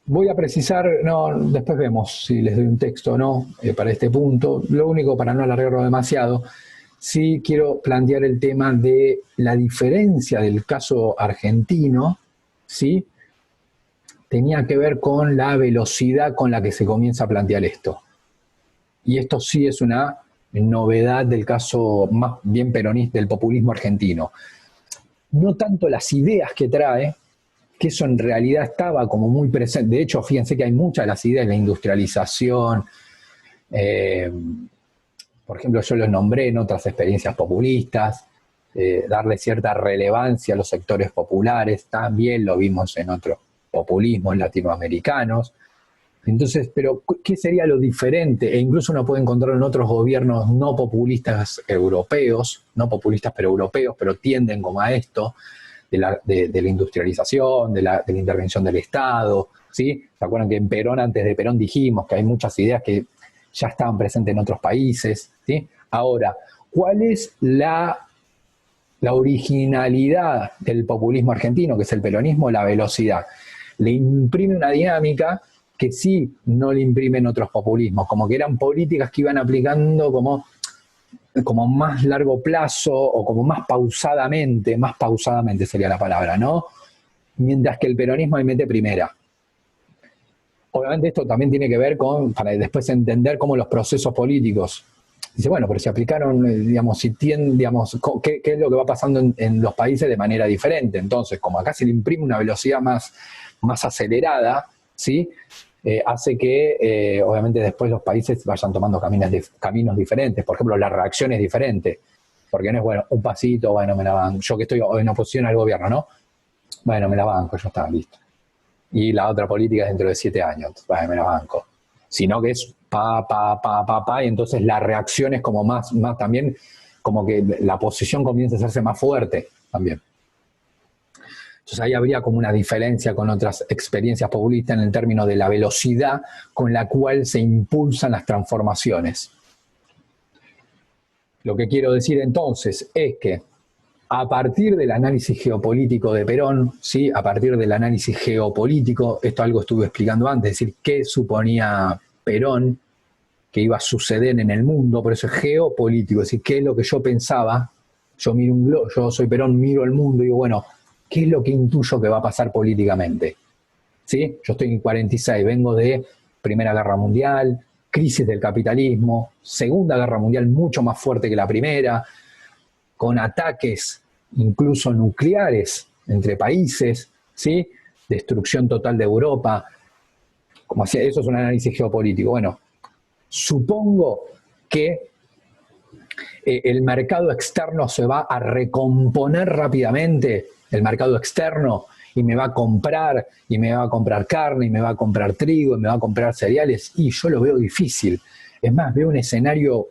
Voy a precisar, no, después vemos si les doy un texto o no para este punto. Lo único, para no alargarlo demasiado, sí quiero plantear el tema de la diferencia del caso argentino, ¿sí? Tenía que ver con la velocidad con la que se comienza a plantear esto. Y esto sí es una novedad del caso más bien peronista del populismo argentino. No tanto las ideas que trae, que eso en realidad estaba como muy presente. De hecho, fíjense que hay muchas de las ideas, la industrialización, por ejemplo, yo los nombré en otras experiencias populistas, darle cierta relevancia a los sectores populares, también lo vimos en otros populismos latinoamericanos. Entonces, pero ¿qué sería lo diferente? E incluso uno puede encontrar en otros gobiernos no populistas europeos, no populistas pero europeos, pero tienden como a esto, de la industrialización, de la intervención del Estado, ¿sí? ¿Se acuerdan que en Perón, antes de Perón, dijimos que hay muchas ideas que ya estaban presentes en otros países, ¿sí? Ahora, ¿cuál es la originalidad del populismo argentino, que es el peronismo? La velocidad. Le imprime una dinámica que sí no le imprimen otros populismos, como que eran políticas que iban aplicando como más largo plazo o como más pausadamente sería la palabra, ¿no? Mientras que el peronismo ahí mete primera. Obviamente esto también tiene que ver con, para después entender cómo los procesos políticos, dice, bueno, pero si aplicaron, digamos, ¿qué es lo que va pasando en los países de manera diferente? Entonces, como acá se le imprime una velocidad más acelerada, ¿sí? Hace que, obviamente, después los países vayan tomando caminos diferentes. Por ejemplo, la reacción es diferente. Porque no es, bueno, un pasito, bueno, me la banco. Yo que estoy en oposición al gobierno, ¿no? Bueno, me la banco, ya está, listo. Y la otra política es dentro de 7 años, bueno, me la banco. Sino que es y entonces la reacción es como más también, como que la posición comienza a hacerse más fuerte también. Entonces ahí habría como una diferencia con otras experiencias populistas en el término de la velocidad con la cual se impulsan las transformaciones. Lo que quiero decir entonces es que a partir del análisis geopolítico de Perón, ¿sí? A partir del análisis geopolítico, esto algo estuve explicando antes, es decir, qué suponía Perón que iba a suceder en el mundo, por eso es geopolítico, es decir, qué es lo que yo pensaba, yo soy Perón, miro el mundo y digo, bueno, ¿qué es lo que intuyo que va a pasar políticamente? ¿Sí? Yo estoy en 46, vengo de Primera Guerra Mundial, crisis del capitalismo, Segunda Guerra Mundial mucho más fuerte que la primera, con ataques incluso nucleares entre países, ¿sí? Destrucción total de Europa. Eso es un análisis geopolítico. Bueno, supongo que el mercado externo se va a recomponer rápidamente, el mercado externo, y me va a comprar carne, y me va a comprar trigo, y me va a comprar cereales, y yo lo veo difícil. Es más, veo un escenario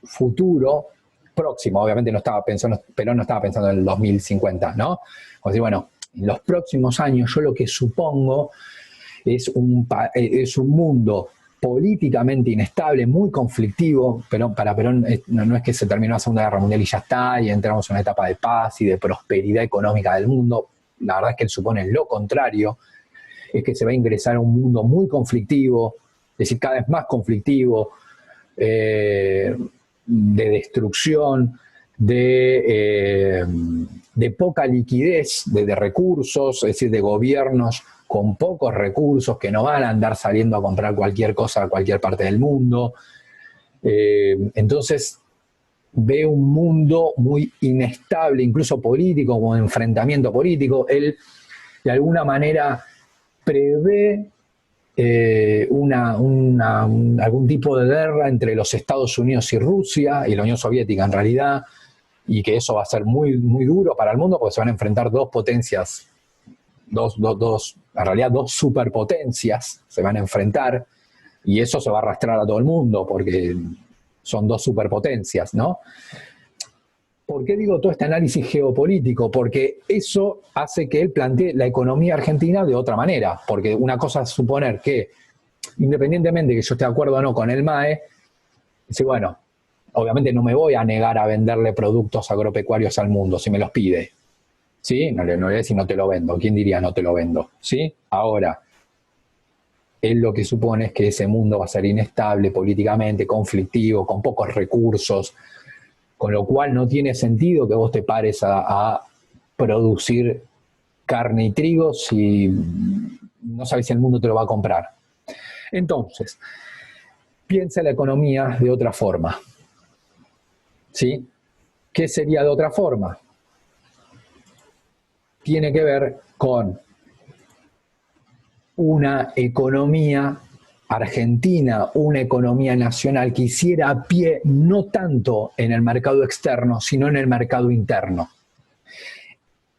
futuro, próximo, obviamente Perón no estaba pensando en el 2050, ¿no? O sea, bueno, en los próximos años yo lo que supongo es un mundo políticamente inestable, muy conflictivo, pero para Perón no es que se terminó la Segunda Guerra Mundial y ya está, y entramos en una etapa de paz y de prosperidad económica del mundo. La verdad es que él supone lo contrario, es que se va a ingresar a un mundo muy conflictivo, es decir, cada vez más conflictivo, de destrucción, de poca liquidez de recursos, es decir, de gobiernos con pocos recursos que no van a andar saliendo a comprar cualquier cosa a cualquier parte del mundo. Entonces ve un mundo muy inestable, incluso político, como enfrentamiento político. Él de alguna manera prevé algún tipo de guerra entre los Estados Unidos y Rusia y la Unión Soviética en realidad, y que eso va a ser muy, muy duro para el mundo porque se van a enfrentar dos potencias, en realidad dos superpotencias se van a enfrentar, y eso se va a arrastrar a todo el mundo porque son dos superpotencias, ¿no? ¿Por qué digo todo este análisis geopolítico? Porque eso hace que él plantee la economía argentina de otra manera, porque una cosa es suponer que, independientemente de que yo esté de acuerdo o no con el MAE, dice, bueno, obviamente no me voy a negar a venderle productos agropecuarios al mundo si me los pide, ¿sí? No le voy a decir no te lo vendo, ¿quién diría no te lo vendo? ¿Sí? Ahora, él lo que supone es que ese mundo va a ser inestable políticamente, conflictivo, con pocos recursos, con lo cual no tiene sentido que vos te pares a producir carne y trigo si no sabes si el mundo te lo va a comprar. Entonces, piensa la economía de otra forma, ¿sí? ¿Qué sería de otra forma? Tiene que ver con una economía argentina, una economía nacional que hiciera pie no tanto en el mercado externo, sino en el mercado interno.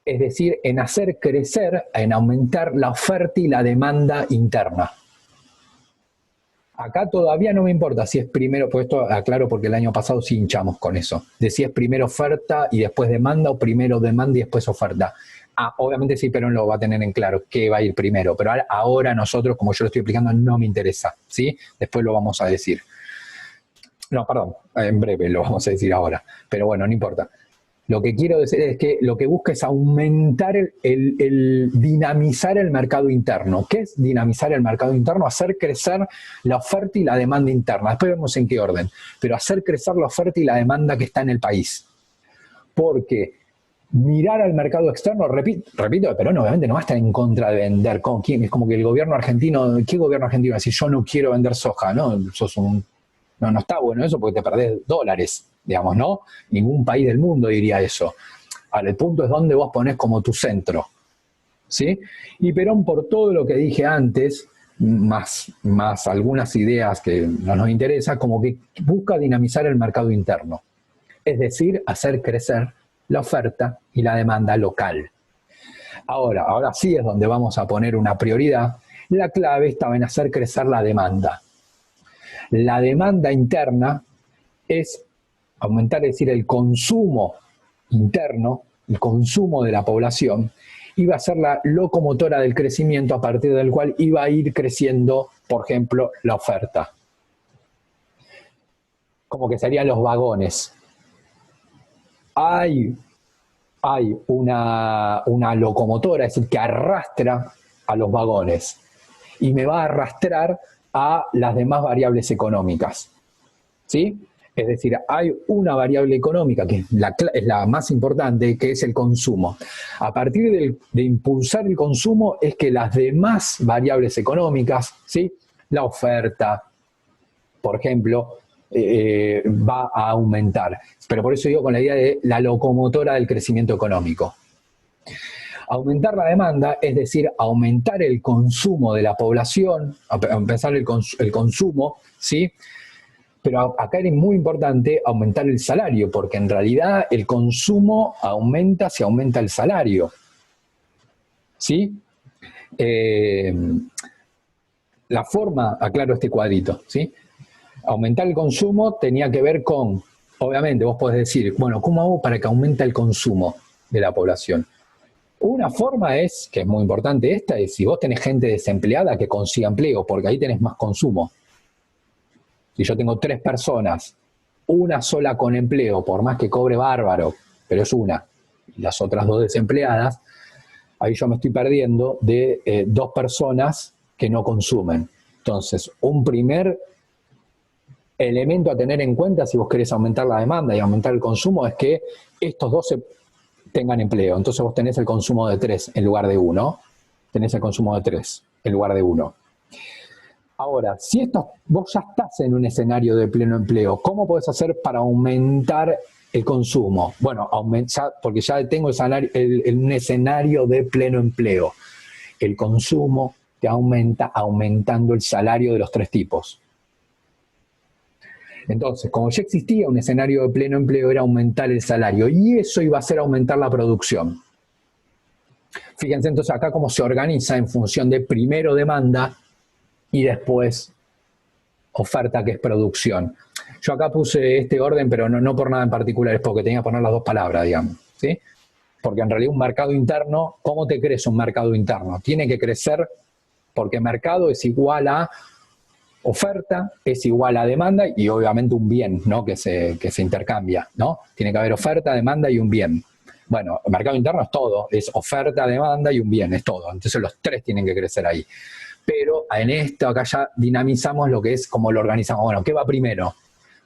Es decir, en hacer crecer, en aumentar la oferta y la demanda interna. Acá todavía no me importa si es primero, pues esto aclaro porque el año pasado sí hinchamos con eso, de si es primero oferta y después demanda o primero demanda y después oferta. Obviamente sí, pero no lo va a tener en claro qué va a ir primero, pero ahora nosotros, como yo lo estoy explicando, no me interesa, ¿sí? Después lo vamos a decir. No, perdón, en breve lo vamos a decir ahora, pero bueno, no importa. Lo que quiero decir es que lo que busca es aumentar el dinamizar el mercado interno. ¿Qué es dinamizar el mercado interno? Hacer crecer la oferta y la demanda interna. Después vemos en qué orden. Pero hacer crecer la oferta y la demanda que está en el país. Porque mirar al mercado externo, repito, Perón obviamente no va a estar en contra de vender. Es como que el gobierno argentino, ¿qué gobierno argentino va a decir yo no quiero vender soja? No, no está bueno eso porque te perdés dólares, digamos, ¿no? Ningún país del mundo diría eso. Ahora, el punto es dónde vos ponés como tu centro, ¿sí? Y Perón, por todo lo que dije antes, más algunas ideas que no nos interesa, como que busca dinamizar el mercado interno. Es decir, hacer crecer la oferta y la demanda local. Ahora sí es donde vamos a poner una prioridad. La clave estaba en hacer crecer la demanda. La demanda interna es aumentar, es decir, el consumo interno, el consumo de la población, iba a ser la locomotora del crecimiento a partir del cual iba a ir creciendo, por ejemplo, la oferta. Como que serían los vagones. Hay una locomotora, es decir, que arrastra a los vagones y me va a arrastrar a las demás variables económicas, ¿sí? Es decir, hay una variable económica que es la más importante, que es el consumo. A partir de impulsar el consumo es que las demás variables económicas, ¿sí? La oferta, por ejemplo, va a aumentar. Pero por eso digo con la idea de la locomotora del crecimiento económico. Aumentar la demanda, es decir, aumentar el consumo de la población, empezar el consumo, ¿sí? Pero acá es muy importante aumentar el salario, porque en realidad el consumo aumenta si aumenta el salario, ¿sí? La forma, aclaro este cuadrito, ¿sí? Aumentar el consumo tenía que ver con, obviamente vos podés decir, bueno, ¿cómo hago para que aumente el consumo de la población? Una forma es, que es muy importante esta, es si vos tenés gente desempleada que consiga empleo, porque ahí tenés más consumo. Si yo tengo 3 personas, una sola con empleo, por más que cobre bárbaro, pero es una, y las otras 2 desempleadas, ahí yo me estoy perdiendo de 2 personas que no consumen. Entonces, un primer elemento a tener en cuenta si vos querés aumentar la demanda y aumentar el consumo es que estos dos tengan empleo. Entonces vos tenés el consumo de 3 en lugar de 1. Tenés el consumo de 3 en lugar de 1. Ahora, si vos ya estás en un escenario de pleno empleo, ¿cómo podés hacer para aumentar el consumo? Bueno, porque ya tengo un escenario de pleno empleo. El consumo te aumenta aumentando el salario de los 3 tipos. Entonces, como ya existía un escenario de pleno empleo, era aumentar el salario, y eso iba a hacer aumentar la producción. Fíjense entonces acá cómo se organiza en función de primero demanda y después oferta, que es producción. Yo acá puse este orden, pero no por nada en particular, es porque tenía que poner las dos palabras, digamos, ¿sí? Porque en realidad un mercado interno, ¿cómo te crece un mercado interno? Tiene que crecer porque mercado es igual a oferta, es igual a demanda y obviamente un bien, ¿no? que se intercambia, ¿no? Tiene que haber oferta, demanda y un bien. Bueno, el mercado interno es todo, es oferta, demanda y un bien, es todo. Entonces los 3 tienen que crecer ahí. Pero en esto acá ya dinamizamos lo que es como lo organizamos. Bueno, ¿qué va primero?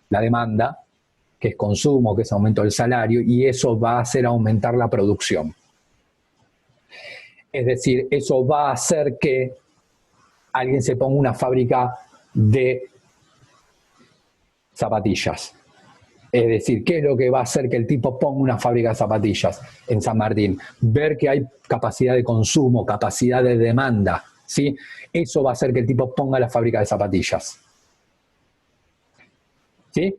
La demanda, que es consumo, que es aumento del salario, y eso va a hacer aumentar la producción. Es decir, eso va a hacer que alguien se ponga una fábrica de zapatillas. Es decir, ¿qué es lo que va a hacer que el tipo ponga una fábrica de zapatillas en San Martín? Ver que hay capacidad de consumo, capacidad de demanda, ¿sí? Eso va a hacer que el tipo ponga la fábrica de zapatillas. ¿Sí?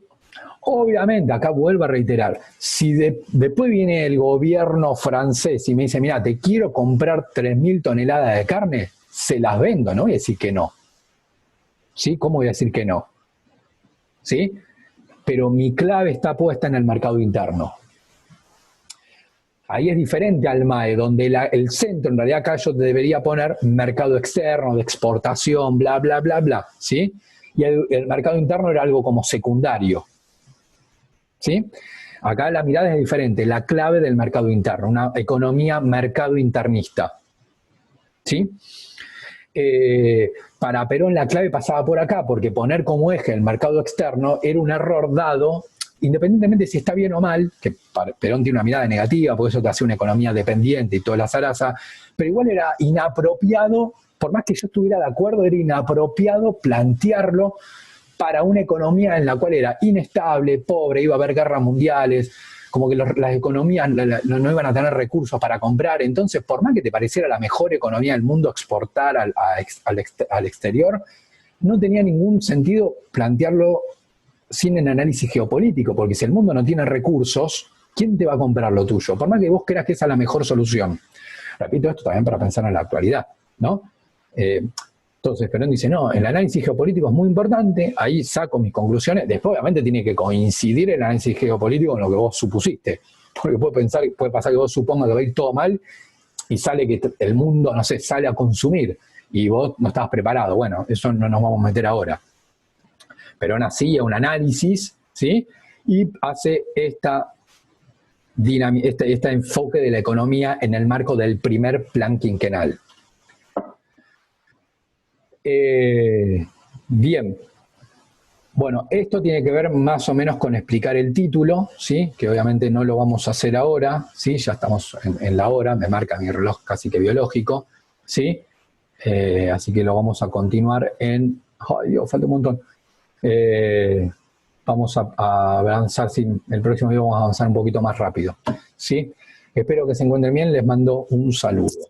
Obviamente, acá vuelvo a reiterar, si después viene el gobierno francés y me dice, mira, te quiero comprar 3.000 toneladas de carne, se las vendo, no voy a decir que no. ¿Sí? ¿Cómo voy a decir que no? ¿Sí? Pero mi clave está puesta en el mercado interno. Ahí es diferente al MAE, donde el centro, en realidad acá yo debería poner mercado externo, de exportación, bla, bla, bla, bla, ¿sí? Y el mercado interno era algo como secundario, ¿sí? Acá la mirada es diferente, la clave del mercado interno, una economía mercado internista, ¿sí? Para Perón la clave pasaba por acá, porque poner como eje el mercado externo era un error dado, independientemente si está bien o mal, que Perón tiene una mirada negativa, por eso te hace una economía dependiente y toda la zaraza, pero igual era inapropiado, por más que yo estuviera de acuerdo, era inapropiado plantearlo para una economía en la cual era inestable, pobre, iba a haber guerras mundiales, como que las economías no iban a tener recursos para comprar. Entonces, por más que te pareciera la mejor economía del mundo exportar al exterior, no tenía ningún sentido plantearlo sin el análisis geopolítico, porque si el mundo no tiene recursos, ¿quién te va a comprar lo tuyo? Por más que vos creas que esa es la mejor solución. Repito esto también para pensar en la actualidad, ¿no? Entonces Perón dice, no, el análisis geopolítico es muy importante, ahí saco mis conclusiones, después obviamente tiene que coincidir el análisis geopolítico con lo que vos supusiste, porque puede pasar que vos supongas que va a ir todo mal y sale que el mundo, no sé, sale a consumir y vos no estabas preparado. Bueno, eso no nos vamos a meter ahora. Perón hacía un análisis, ¿sí? Y hace este enfoque de la economía en el marco del primer plan quinquenal. Bien, bueno, esto tiene que ver más o menos con explicar el título, ¿sí? Que obviamente no lo vamos a hacer ahora, ¿sí? Ya estamos en la hora, me marca mi reloj casi que biológico, ¿sí? Así que lo vamos a continuar en... ¡Ay, Dios, falta un montón! Vamos a avanzar, sí, el próximo video vamos a avanzar un poquito más rápido, ¿sí? Espero que se encuentren bien, les mando un saludo.